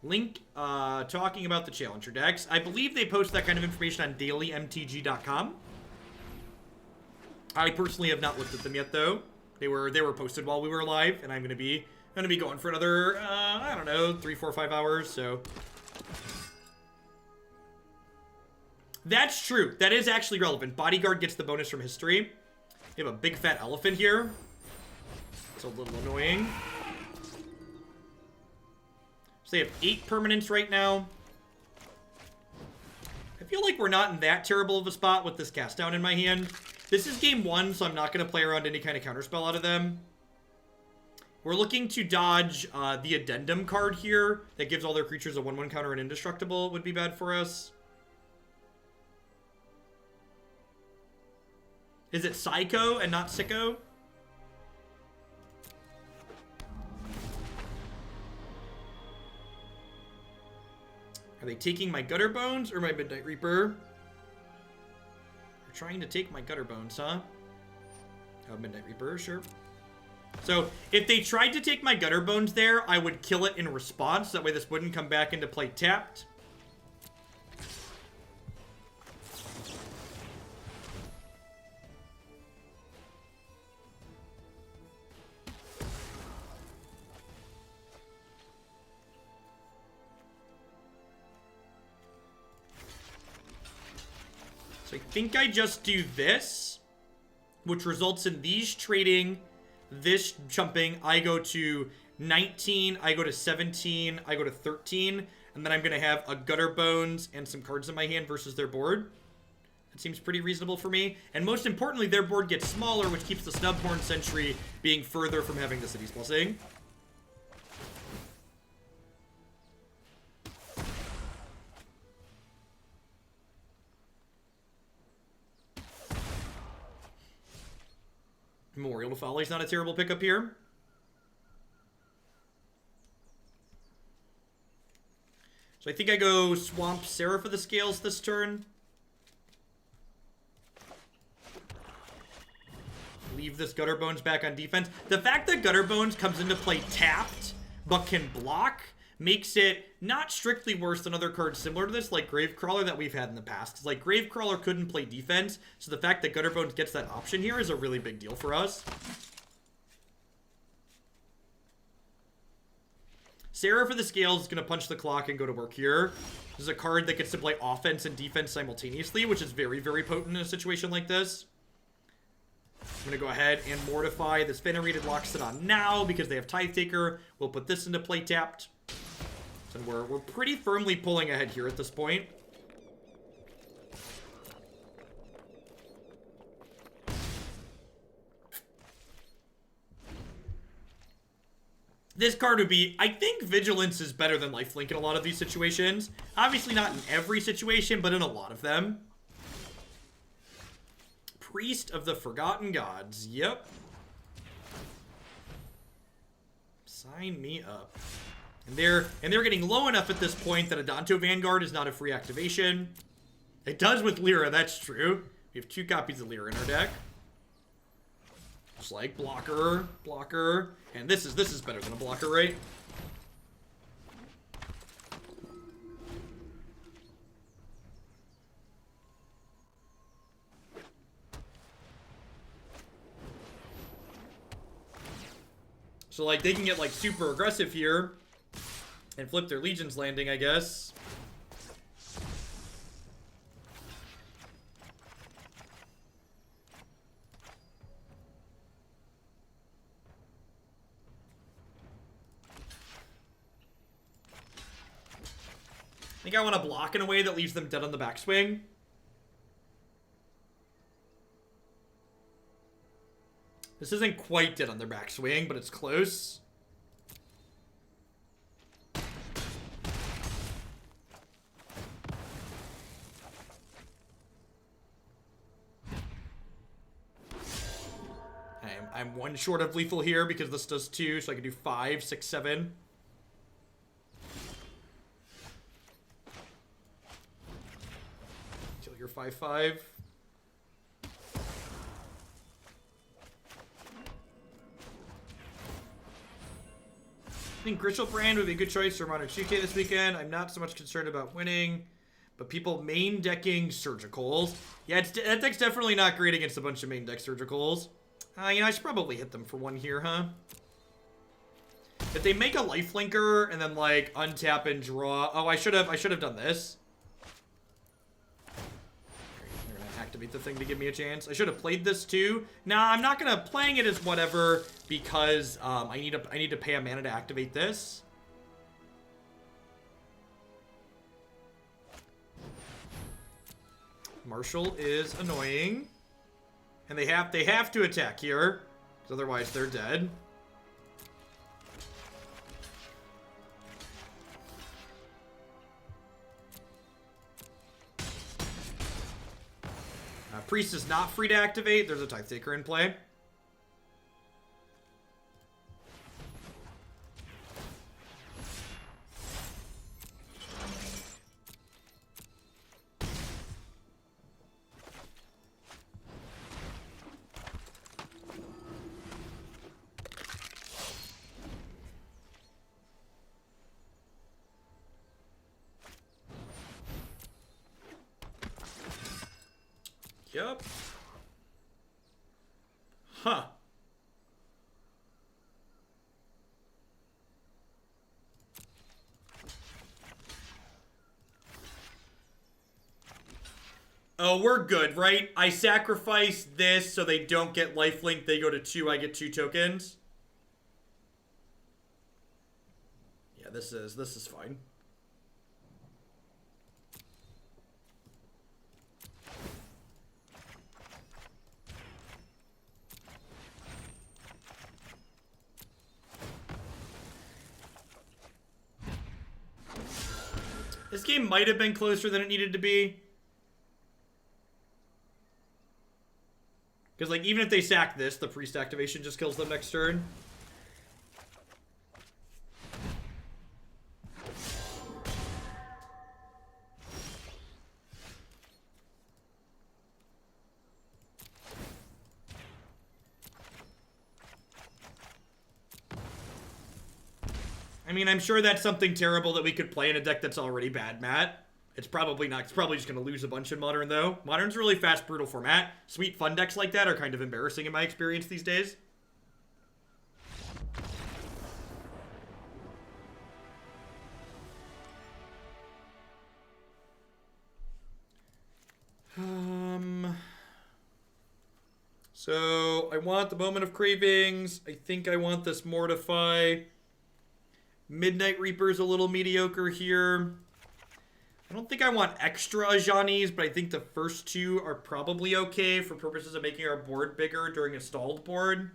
Link talking about the Challenger decks. I believe they post that kind of information on dailymtg.com. I personally have not looked at them yet, though. They were posted while we were live, and I'm going to be Gonna be going for another, I don't know, 3, 4, 5 hours, so. That's true. That is actually relevant. Bodyguard gets the bonus from history. We have a big fat elephant here. It's a little annoying. So they have 8 permanents right now. I feel like we're not in that terrible of a spot with this cast down in my hand. This is game 1, so I'm not going to play around any kind of counterspell out of them. We're looking to dodge the addendum card here that gives all their creatures a 1/1 counter and indestructible would be bad for us. Is it Psycho and not Sicko? Are they taking my Gutterbones or my Midnight Reaper? They're trying to take my Gutterbones, huh? Oh, Midnight Reaper, sure. So, if they tried to take my Gutterbones there, I would kill it in response. That way this wouldn't come back into play tapped. So I think I just do this, which results in these trading, this jumping. I go to 19, I go to 17, I go to 13, and then I'm going to have a Gutterbones and some cards in my hand versus their board. That seems pretty reasonable for me. And most importantly, their board gets smaller, which keeps the Snubhorn Sentry being further from having the City's Blessing. Memorial to Folly is not a terrible pickup here. So I think I go Swamp Seraph of the Scales this turn. Leave this Gutterbones back on defense. The fact that Gutterbones comes into play tapped, but can block, makes it not strictly worse than other cards similar to this, like Gravecrawler that we've had in the past. Because, like, Gravecrawler couldn't play defense, so the fact that Gutterbones gets that option here is a really big deal for us. Seraph of the Scales is going to punch the clock and go to work here. This is a card that gets to play offense and defense simultaneously, which is very, very potent in a situation like this. I'm going to go ahead and Mortify this Venerated Loxodon now because they have Tithe Taker. We'll put this into play tapped. So we're pretty firmly pulling ahead here at this point. This card would be, I think Vigilance is better than Lifelink in a lot of these situations. Obviously not in every situation, but in a lot of them. Priest of the Forgotten Gods. Yep. Sign me up. And they're getting low enough at this point that Adanto Vanguard is not a free activation. It does with Lyra, that's true. We have 2 copies of Lyra in our deck. Just like blocker, blocker, and this is better than a blocker, right? So, like, they can get, like, super aggressive here and flip their Legion's Landing, I guess. I think I want to block in a way that leaves them dead on the backswing. This isn't quite dead on their backswing, but it's close. I'm 1 short of lethal here because this does 2, so I can do 5, 6, 7. Kill your 5/5. I think Grishelbrand would be a good choice for Modern 2K this weekend. I'm not so much concerned about winning, but people main decking Surgicals. Yeah, that deck's definitely not great against a bunch of main deck Surgicals. You know, I should probably hit them for 1 here, huh? If they make a lifelinker and then like untap and draw. Oh, I should have done this. They're gonna activate the thing to give me a chance. I should have played this too. Nah, I'm not gonna playing it as whatever because I need to pay a mana to activate this. Marshall is annoying. And they have to attack here, because otherwise they're dead. Priest is not free to activate. There's a Tithe Taker in play. Yep. Huh. Oh, we're good, right? I sacrifice this so they don't get lifelink. They go to 2, I get 2 tokens. Yeah, this is fine. This game might have been closer than it needed to be. Because, like, even if they sack this, the priest activation just kills them next turn. I mean, I'm sure that's something terrible that we could play in a deck that's already bad, Matt. It's probably not. It's probably just going to lose a bunch in Modern, though. Modern's a really fast, brutal format. Sweet, fun decks like that are kind of embarrassing in my experience these days. So, I want the Moment of Cravings. I think I want this Mortify. Midnight Reaper's a little mediocre here. I don't think I want extra Ajanis, but I think the first 2 are probably okay for purposes of making our board bigger during a stalled board.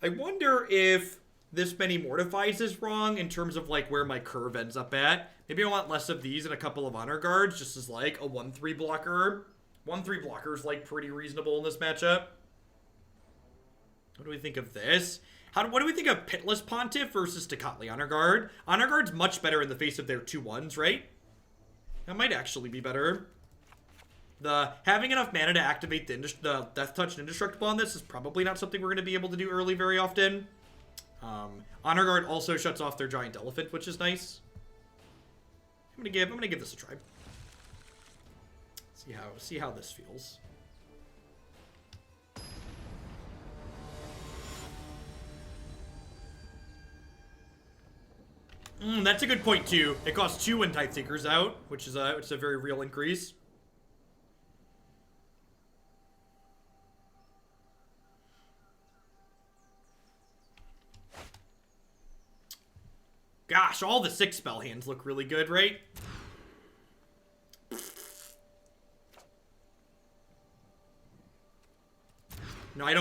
I wonder if this many Mortifies is wrong in terms of like where my curve ends up at. Maybe I want less of these and a couple of Honor Guards just as like a 1/3 blocker. 1/3 blocker is like pretty reasonable in this matchup. What do we think of this? What do we think of Pitiless Pontiff versus Tocatli Honor Guard? Honor Guard's much better in the face of their 2/1s, right? That might actually be better. Having enough mana to activate the Death Touch and Indestructible on this is probably not something we're going to be able to do early very often. Honor Guard also shuts off their Giant Elephant, which is nice. I'm gonna give this a try. See how this feels. That's a good point too. It costs 2 when Tithe Taker's out, which is a very real increase. Gosh, all the 6-spell hands look really good, right? No, I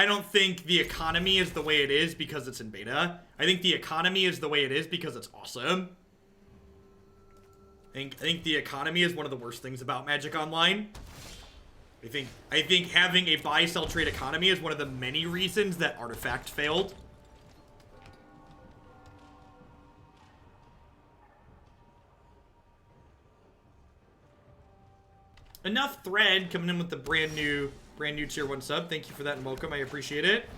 don't think the economy is the way it is because it's in beta. I think the economy is the way it is because it's awesome. I think the economy is one of the worst things about Magic Online. I think having a buy, sell, trade economy is one of the many reasons that Artifact failed. Enough Thread coming in with the brand new tier 1 sub. Thank you for that and welcome. I appreciate it.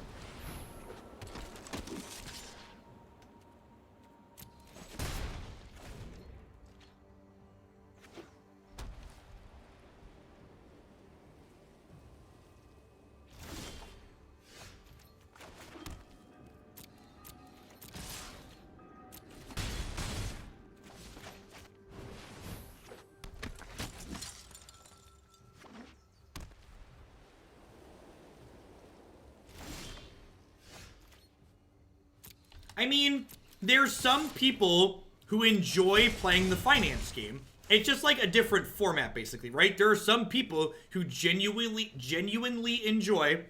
I mean, there's some people who enjoy playing the finance game. It's just like a different format, basically, right? There are some people who genuinely enjoy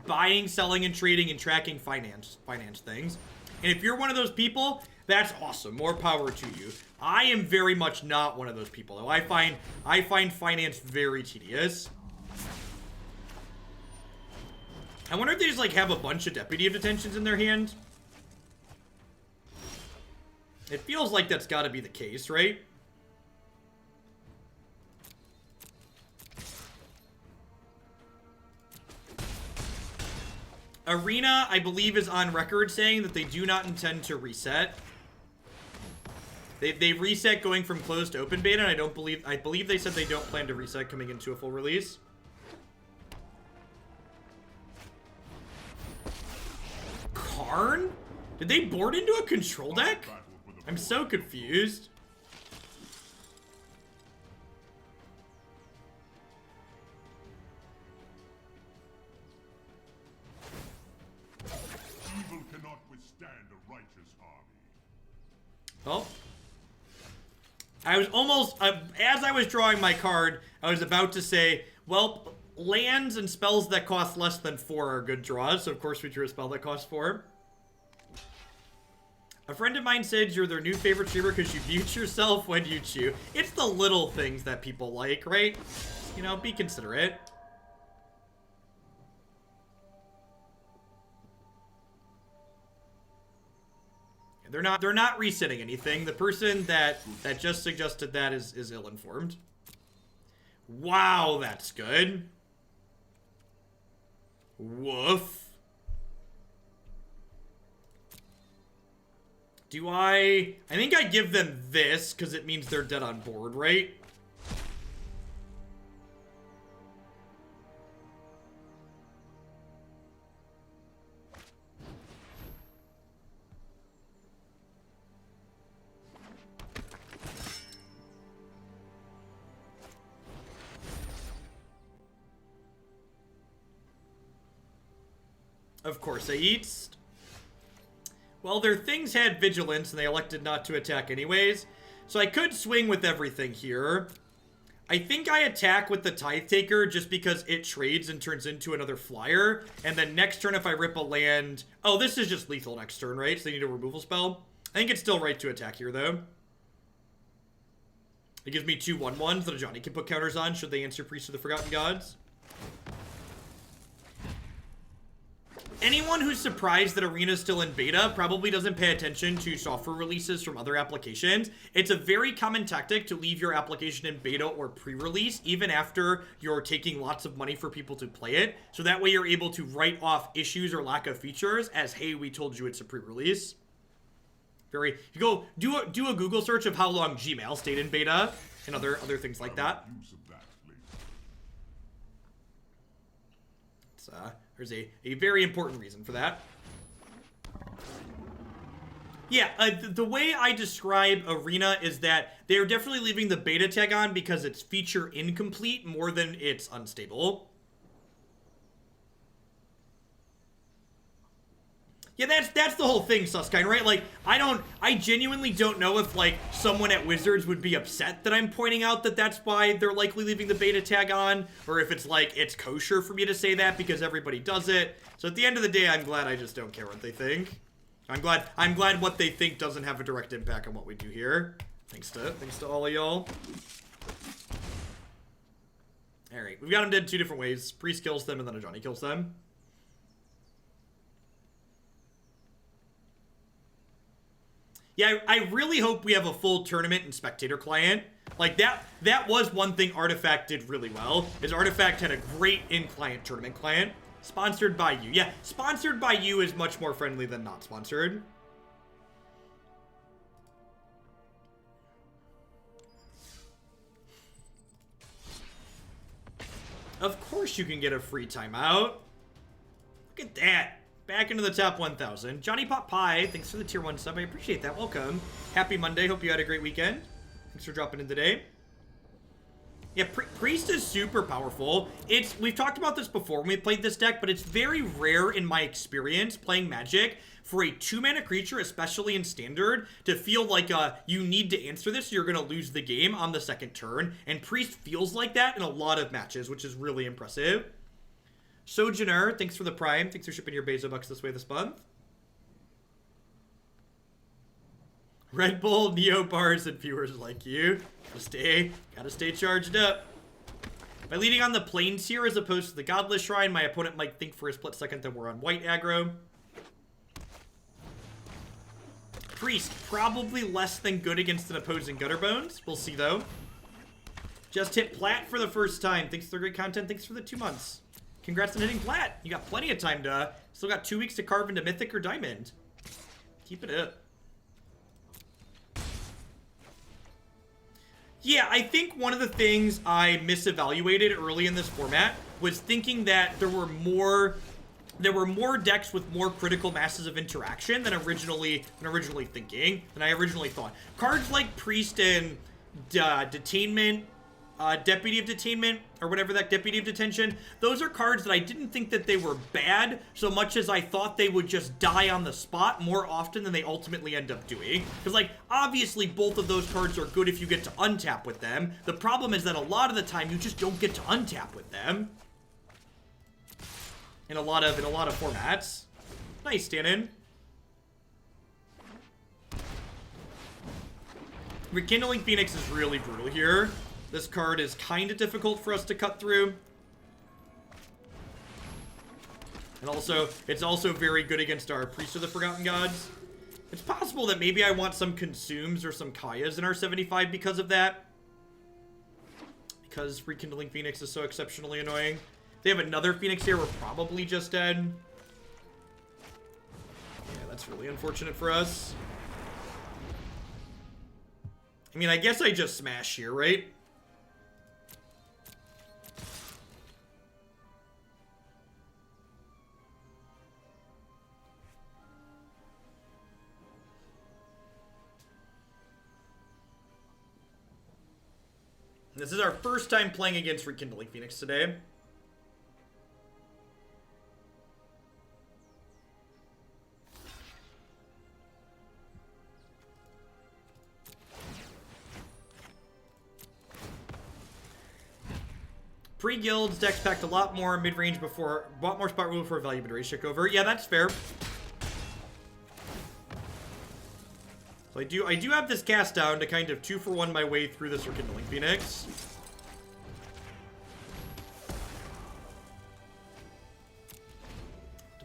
buying, selling, and trading and tracking finance things. And if you're one of those people, that's awesome. More power to you. I am very much not one of those people, though. I find finance very tedious. I wonder if they just, like, have a bunch of Deputy of Detentions in their hand. It feels like that's gotta be the case, right? Arena, I believe, is on record saying that they do not intend to reset. They reset going from closed to open beta, and I believe they said they don't plan to reset coming into a full release. Karn? Did they board into a control deck? I'm so confused. Evil cannot withstand a righteous army. Oh. I was almost, as I was drawing my card, I was about to say, well, lands and spells that cost less than 4 are good draws, so of course we drew a spell that costs 4. A friend of mine said you're their new favorite streamer because you mute yourself when you chew. It's the little things that people like, right? You know, be considerate. They're not resetting anything. The person that just suggested that is ill-informed. Wow, that's good. Woof. I think I give them this because it means they're dead on board, right? Of course, I eats. Well, their things had vigilance, and they elected not to attack anyways. So I could swing with everything here. I think I attack with the Tithe Taker just because it trades and turns into another flyer. And then next turn, if I rip a land... Oh, this is just lethal next turn, right? So they need a removal spell. I think it's still right to attack here, though. It gives me 2 1/1s that Ajani can put counters on should they answer Priest of the Forgotten Gods. Anyone who's surprised that Arena's still in beta probably doesn't pay attention to software releases from other applications. It's a very common tactic to leave your application in beta or pre-release, even after you're taking lots of money for people to play it. So that way you're able to write off issues or lack of features as, hey, we told you it's a pre-release. You go do a Google search of how long Gmail stayed in beta and other things like that. There's a very important reason for that. Yeah, the way I describe Arena is that they're definitely leaving the beta tag on because it's feature incomplete more than it's unstable. Yeah, that's the whole thing, Suskine, right? Like, I genuinely don't know if, like, someone at Wizards would be upset that I'm pointing out that that's why they're likely leaving the beta tag on, or if it's, like, it's kosher for me to say that because everybody does it. So at the end of the day, I'm glad I just don't care what they think. I'm glad what they think doesn't have a direct impact on what we do here. Thanks to all of y'all. Alright, we've got them dead 2 different ways. Priest kills them and then Ajani kills them. Yeah, I really hope we have a full tournament and spectator client. Like, that was one thing Artifact did really well, is Artifact had a great in-client tournament client. Sponsored by you. Yeah, sponsored by you is much more friendly than not sponsored. Of course you can get a free timeout. Look at that. Back into the top 1,000. Johnny Pot Pie, thanks for the tier 1 sub. I appreciate that. Welcome. Happy Monday. Hope you had a great weekend. Thanks for dropping in today. Yeah, Priest is super powerful. We've talked about this before when we played this deck, but it's very rare in my experience playing Magic for a 2-mana creature, especially in Standard, to feel like you need to answer this, you're going to lose the game on the second turn. And Priest feels like that in a lot of matches, which is really impressive. Sojourner, thanks for the Prime. Thanks for shipping your Bezo Bucks this way this month. Red Bull, Neo Bars, and viewers like you. Gotta stay charged up. By leading on the plains here as opposed to the Godless Shrine, my opponent might think for a split second that we're on white aggro. Priest, probably less than good against an opposing Gutterbones. We'll see, though. Just hit Plat for the first time. Thanks for the great content. Thanks for the 2 months. Congrats on hitting Plat. You got plenty of time to... Still got 2 weeks to carve into Mythic or Diamond. Keep it up. Yeah, I think one of the things I misevaluated early in this format was thinking that there were more decks with more critical masses of interaction than I originally thought. Cards like Priest and Detainment, Deputy of Detainment, or whatever that Deputy of Detention, those are cards that I didn't think that they were bad so much as I thought they would just die on the spot more often than they ultimately end up doing. Because, like, obviously both of those cards are good if you get to untap with them. The problem is that a lot of the time you just don't get to untap with them. In a lot of formats. Nice, Stannon. Rekindling Phoenix is really brutal here. This card is kind of difficult for us to cut through. And also, it's also very good against our Priest of the Forgotten Gods. It's possible that maybe I want some Consumes or some Kayas in our 75 because of that. Because Rekindling Phoenix is so exceptionally annoying. If they have another Phoenix here, we're probably just dead. Yeah, that's really unfortunate for us. I mean, I guess I just smash here, right? This is our first time playing against Rekindling Phoenix today. Pre-guilds, decks packed a lot more mid-range before, bought more spot rule before value bid race took over. Yeah, that's fair. So I do have this cast down to kind of 2-for-1 my way through this Rekindling Phoenix.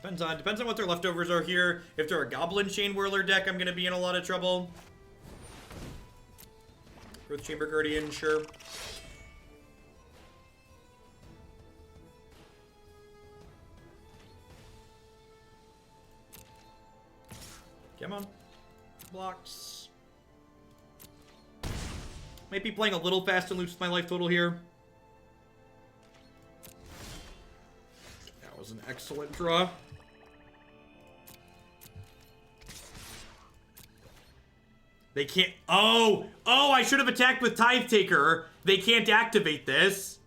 Depends on what their leftovers are here. If they're a Goblin Chain Whirler deck, I'm gonna be in a lot of trouble. Growth Chamber Guardian, sure. Come on. Blocks. Might be playing a little fast and loose with my life total here. That was an excellent draw. They can't... Oh! Oh, I should have attacked with Tithe Taker. They can't activate this.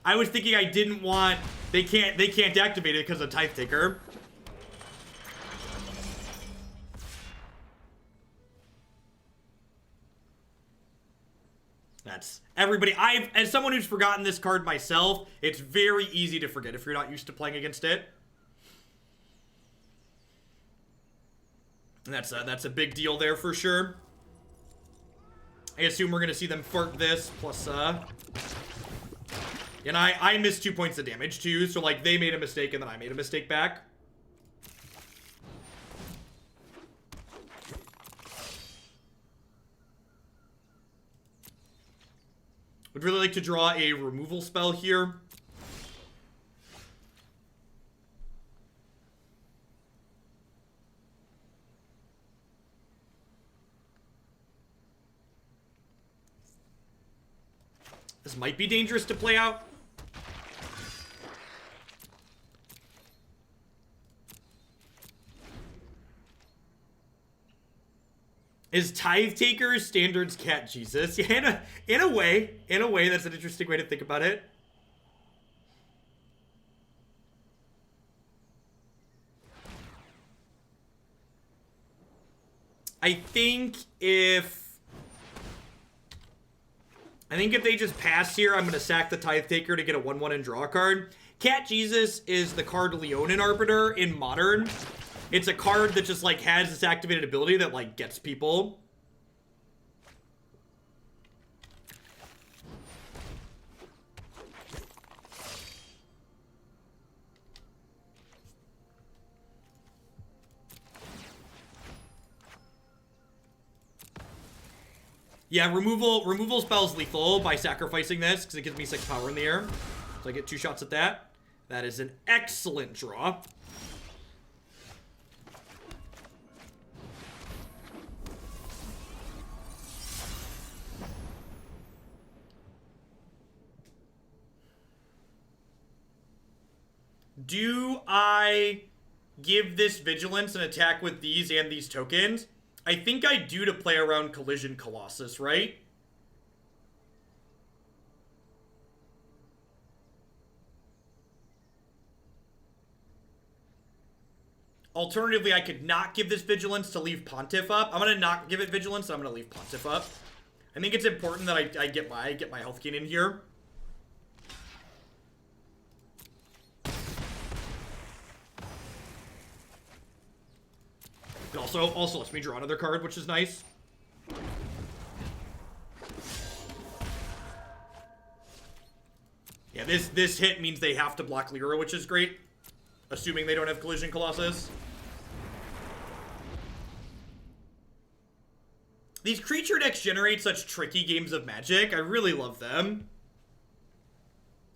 I was thinking I didn't want... They can't activate it because of Tithe Taker. That's everybody. As someone who's forgotten this card myself, it's very easy to forget if you're not used to playing against it. And that's a big deal there for sure. I assume we're gonna see them fart this plus and I missed 2 points of damage too, so like they made a mistake and then I made a mistake back. Would really like to draw a removal spell here. This might be dangerous to play out. Is Tithe Taker standards Cat Jesus? Yeah, in a way, that's an interesting way to think about it. I think if they just pass here, I'm going to sack the Tithe Taker to get a 1/1 and draw a card. Cat Jesus is the card Leonin Arbiter in Modern. It's a card that just, like, has this activated ability that, like, gets people. Yeah, removal spells lethal by sacrificing this, because it gives me 6 power in the air. So I get 2 shots at that. That is an excellent draw. Do I give this Vigilance and attack with these and these tokens? I think I do to play around Collision Colossus, right? Alternatively, I could not give this Vigilance to leave Pontiff up. I'm going to not give it Vigilance, and I'm going to leave Pontiff up. I think it's important that I get my health gain in here. It also lets me draw another card, which is nice. Yeah, this hit means they have to block Lyra, which is great. Assuming they don't have Collision Colossus. These creature decks generate such tricky games of Magic. I really love them.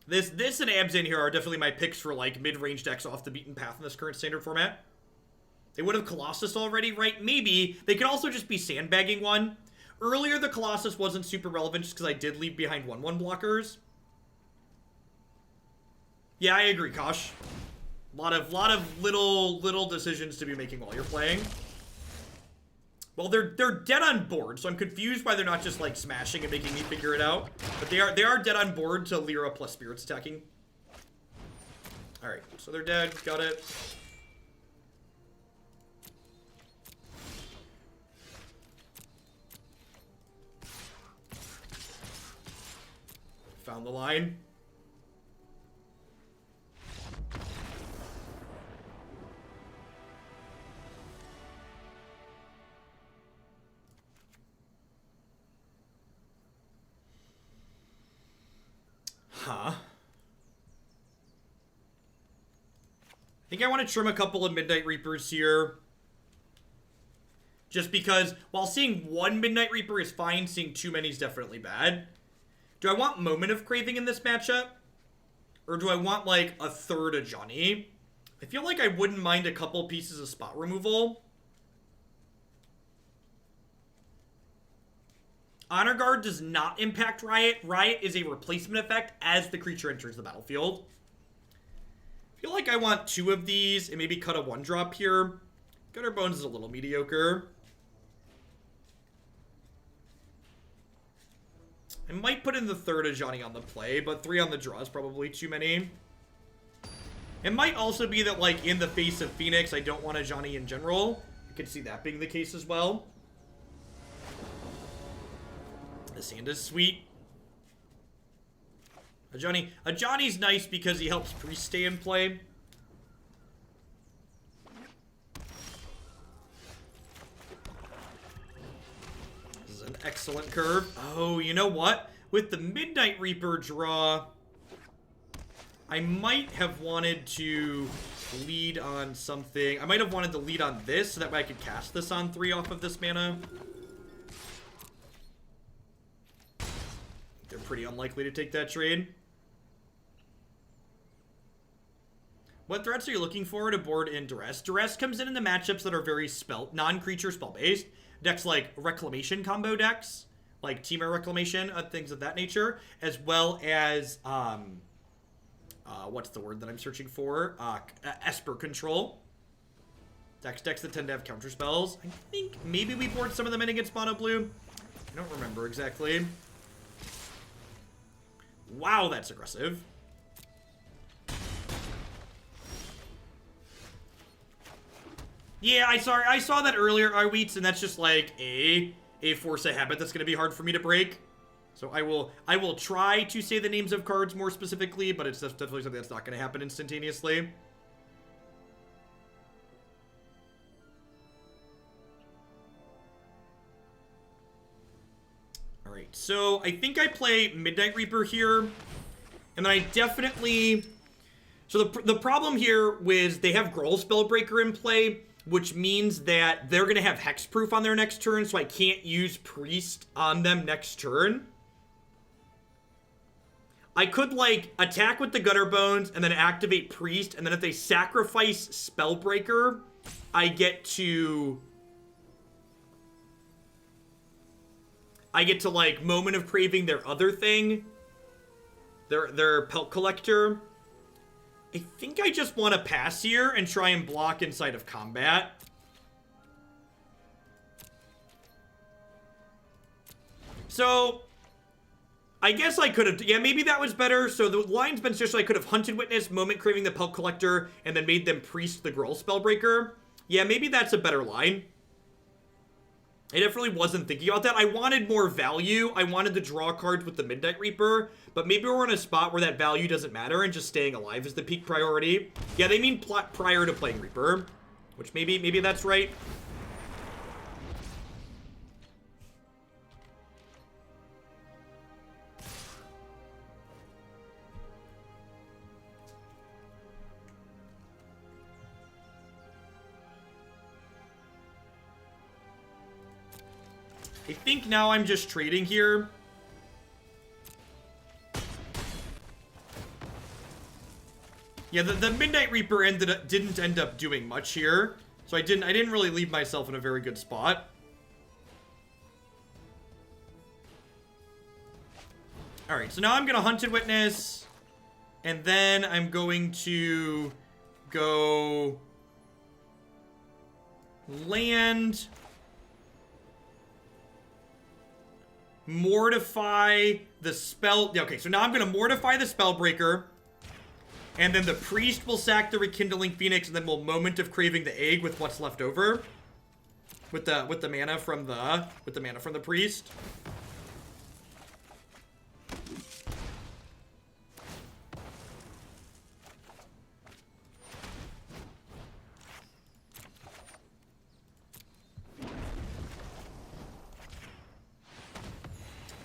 This and Abs in here are definitely my picks for, like, mid-range decks off the beaten path in this current standard format. They would have Colossus already, right? Maybe. They could also just be sandbagging one. Earlier, the Colossus wasn't super relevant just because I did leave behind 1/1 blockers. Yeah, I agree, Kosh. A lot of little decisions to be making while you're playing. Well, they're dead on board, so I'm confused why they're not just, like, smashing and making me figure it out. But they are dead on board to Lyra plus Spirits attacking. Alright, so they're dead. Got it. Found the line. Huh. I think I want to trim a couple of Midnight Reapers here. Just because, while seeing one Midnight Reaper is fine, seeing too many is definitely bad. Do I want Moment of Craving in this matchup? Or do I want, like, a third Ajani? I feel like I wouldn't mind a couple pieces of spot removal. Honor Guard does not impact Riot. Riot is a replacement effect as the creature enters the battlefield. I feel like I want 2 of these and maybe cut a 1-drop here. Gutterbones is a little mediocre. I might put in the third Ajani on the play, but 3 on the draw is probably too many. It might also be that, like, in the face of Phoenix, I don't want Ajani in general. I could see that being the case as well. This hand is sweet. Ajani's nice because he helps Priest stay in play. This is an excellent curve. Oh, you know what? With the Midnight Reaper draw, I might have wanted to lead on something. I might have wanted to lead on this, so that way I could cast this on 3 off of this mana. They're pretty unlikely to take that trade. What threats are you looking for to board in Duress? Duress comes in the matchups that are very non-creature spell-based. Decks like Reclamation combo decks, like Temur Reclamation, things of that nature, as well as, what's the word that I'm searching for? Esper Control. Decks that tend to have counter spells. I think maybe we board some of them in against mono blue. I don't remember exactly. Wow, that's aggressive. Yeah, I saw that earlier, Arweets, and that's just like a force of habit that's gonna be hard for me to break. So I will try to say the names of cards more specifically, but it's definitely something that's not gonna happen instantaneously. Alright, so I think I play Midnight Reaper here, and then I definitely... So the problem here was they have Growl Spellbreaker in play, which means that they're going to have Hexproof on their next turn, so I can't use Priest on them next turn. I could, like, attack with the Gutterbones and then activate Priest, and then if they sacrifice Spellbreaker, I get to, like, Moment of Craving their other thing. Their Pelt Collector. I think I just want to pass here and try and block inside of combat. So, I guess I could have... Yeah, maybe that was better. So the line's been suggested I could have Hunted Witness, Moment Craving the Pelt Collector, and then made them Priest the Growl Spellbreaker. Yeah, maybe that's a better line. I definitely wasn't thinking about that. I wanted more value. I wanted to draw cards with the Midnight Reaper, but maybe we're in a spot where that value doesn't matter and just staying alive is the peak priority. Yeah, they mean prior to playing Reaper, which maybe that's right. I think now I'm just trading here. Yeah, the Midnight Reaper didn't end up doing much here, so I didn't really leave myself in a very good spot. All right, so now I'm gonna Hunted Witness, and then I'm going to go land, Mortify the spell. Okay, so now I'm gonna Mortify the Spellbreaker, and then the Priest will sack the Rekindling Phoenix, and then we'll Moment of Craving the Egg with what's left over, with the mana from the Priest.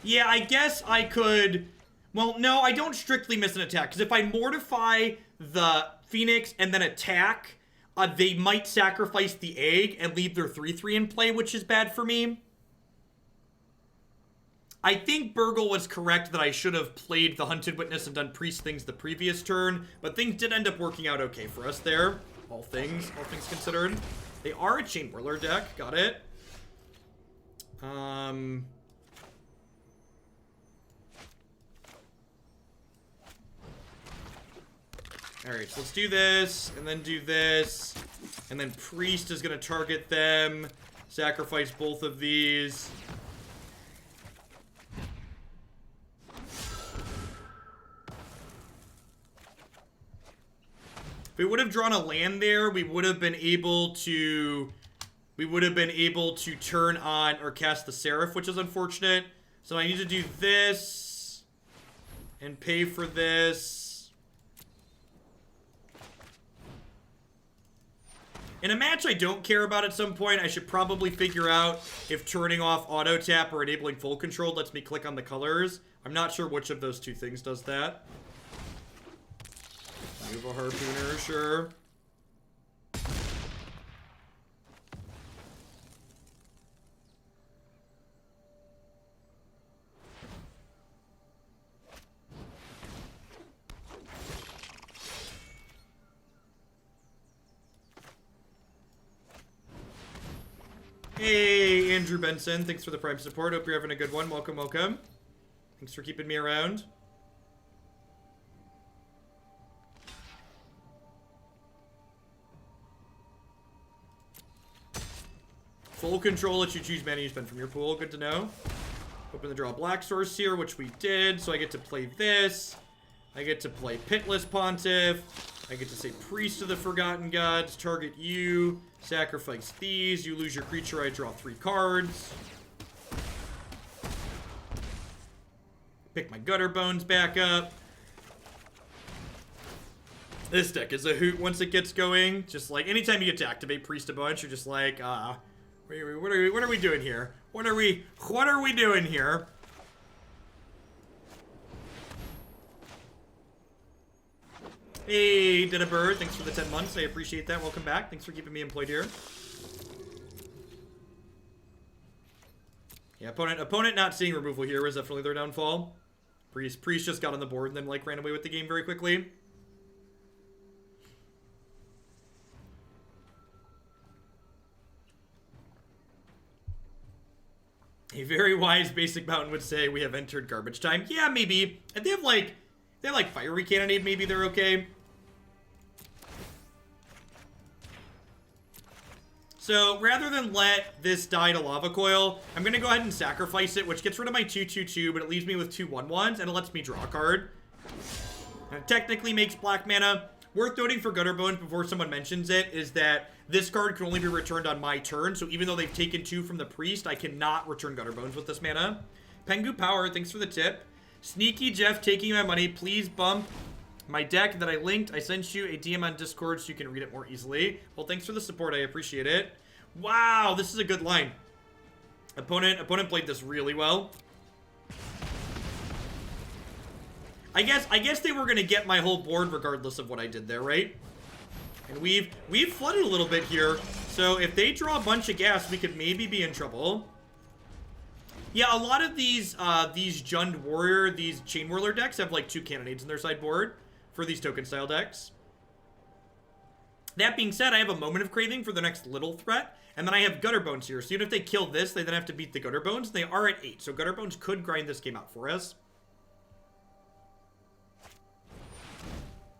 Yeah, I guess I could... Well, no, I don't strictly miss an attack, because if I Mortify the Phoenix and then attack, they might sacrifice the egg and leave their 3/3 in play, which is bad for me. I think Burgle was correct that I should have played the Hunted Witness and done Priest things the previous turn, but things did end up working out okay for us there, all things considered. They are a Chain Whirler deck, got it. Alright, so let's do this, and then do this, and then Priest is going to target them, sacrifice both of these. If we would have drawn a land there, we would have been able to turn on or cast the Seraph, which is unfortunate. So I need to do this and pay for this. In a match I don't care about at some point, I should probably figure out if turning off auto tap or enabling full control lets me click on the colors. I'm not sure which of those two things does that. Move a Harpooner, sure. Hey, Andrew Benson. Thanks for the Prime support. Hope you're having a good one. Welcome, welcome. Thanks for keeping me around. Full control lets you choose mana you spend from your pool. Good to know. Open the draw black source here, which we did. So I get to play this. I get to play Pitiless Pontiff. I get to say Priest of the Forgotten Gods. Target you. Sacrifice these. You lose your creature. I draw 3 cards. Pick my Gutterbones back up. This deck is a hoot once it gets going. Just like anytime you get to activate Priest a bunch, you're just like, what are we doing here? What are we doing here? Hey, Did a Bird, thanks for the 10 months. I appreciate that. Welcome back. Thanks for keeping me employed here. Yeah, opponent not seeing removal here was definitely their downfall. Priest just got on the board and then like ran away with the game very quickly. A very wise basic mountain would say we have entered garbage time. Yeah, maybe. If they have like fiery cannonade, maybe they're okay. So rather than let this die to Lava Coil, I'm going to go ahead and sacrifice it, which gets rid of my 2/2/2, but it leaves me with 2 1/1s, and it lets me draw a card. And it technically makes black mana. Worth noting for Gutterbones before someone mentions it is that this card can only be returned on my turn, so even though they've taken 2 from the Priest, I cannot return Gutterbones with this mana. Pengu Power, thanks for the tip. Sneaky Jeff taking my money, please bump my deck that I linked. I sent you a DM on Discord so you can read it more easily. Well, thanks for the support, I appreciate it. Wow, this is a good line. Opponent played this really well. I guess they were gonna get my whole board regardless of what I did there, right? And we've flooded a little bit here, so if they draw a bunch of gas, we could maybe be in trouble. Yeah, a lot of these Jund Warrior, these Chain Whirler decks have like 2 cannonades in their sideboard for these token style decks. That being said, I have a Moment of Craving for the next little threat, and then I have Gutterbones here. So even if they kill this, they then have to beat the Gutterbones. They are at 8, so Gutterbones could grind this game out for us.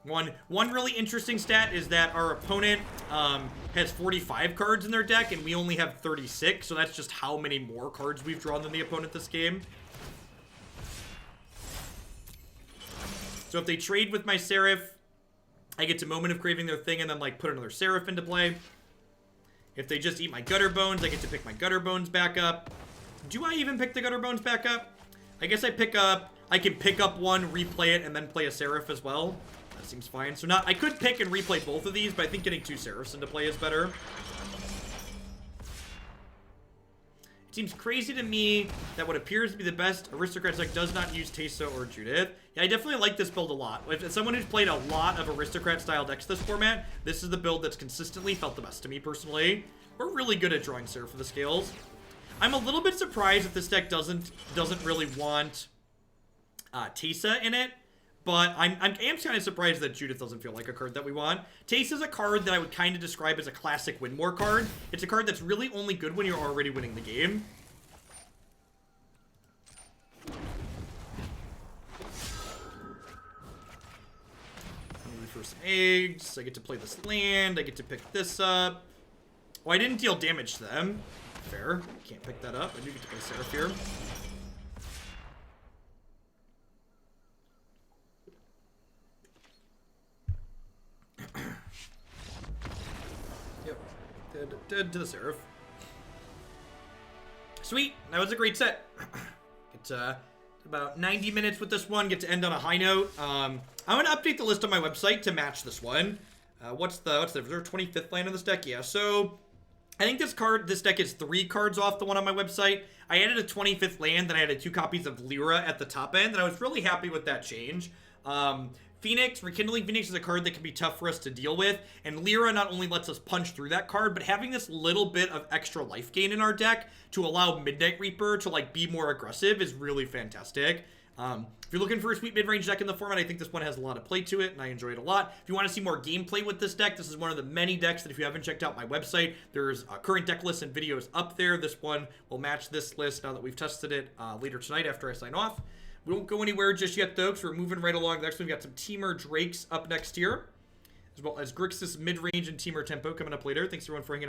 One really interesting stat is that our opponent has 45 cards in their deck, and we only have 36, so that's just how many more cards we've drawn than the opponent this game. So if they trade with my Seraph, I get to Moment of Craving their thing and then like put another Seraph into play. If they just eat my Gutterbones, I get to pick my Gutterbones back up. Do I even pick the Gutterbones back up? I guess I can pick up one, replay it, and then play a Seraph as well. That seems fine. So I could pick and replay both of these, but I think getting 2 Seraphs into play is better. It seems crazy to me that what appears to be the best Aristocrats deck does not use Teysa or Judith. Yeah, I definitely like this build a lot. As someone who's played a lot of Aristocrat-style decks this format, this is the build that's consistently felt the best to me personally. We're really good at drawing Seraph for the scales. I'm a little bit surprised that this deck doesn't really want Teysa in it. But I am kind of surprised that Judith doesn't feel like a card that we want. Teysa is a card that I would kind of describe as a classic win more card. It's a card that's really only good when you're already winning the game. For some eggs, I get to play this land, I get to pick this up. Oh, I didn't deal damage to them. Fair. Can't pick that up. I do get to play Seraph here. Yep. Dead to the Seraph. Sweet. That was a great set. It's about 90 minutes with this one. Get to end on a high note. I'm going to update the list on my website to match this one. What's the is there 25th land in this deck? Yeah, so I think this deck is 3 cards off the one on my website. I added a 25th land, then I added 2 copies of Lyra at the top end, and I was really happy with that change. Phoenix, Rekindling Phoenix is a card that can be tough for us to deal with, and Lyra not only lets us punch through that card, but having this little bit of extra life gain in our deck to allow Midnight Reaper to like be more aggressive is really fantastic. If you're looking for a sweet mid-range deck in the format, I think this one has a lot of play to it, and I enjoy it a lot. If you want to see more gameplay with this deck, this is one of the many decks that if you haven't checked out my website, there's current deck lists and videos up there. This one will match this list now that we've tested it later tonight after I sign off. We won't go anywhere just yet, though, because we're moving right along. Next, we've got some Teamer Drakes up next here, as well as Grixis mid-range and Teamer Tempo coming up later. Thanks, everyone, for hanging out.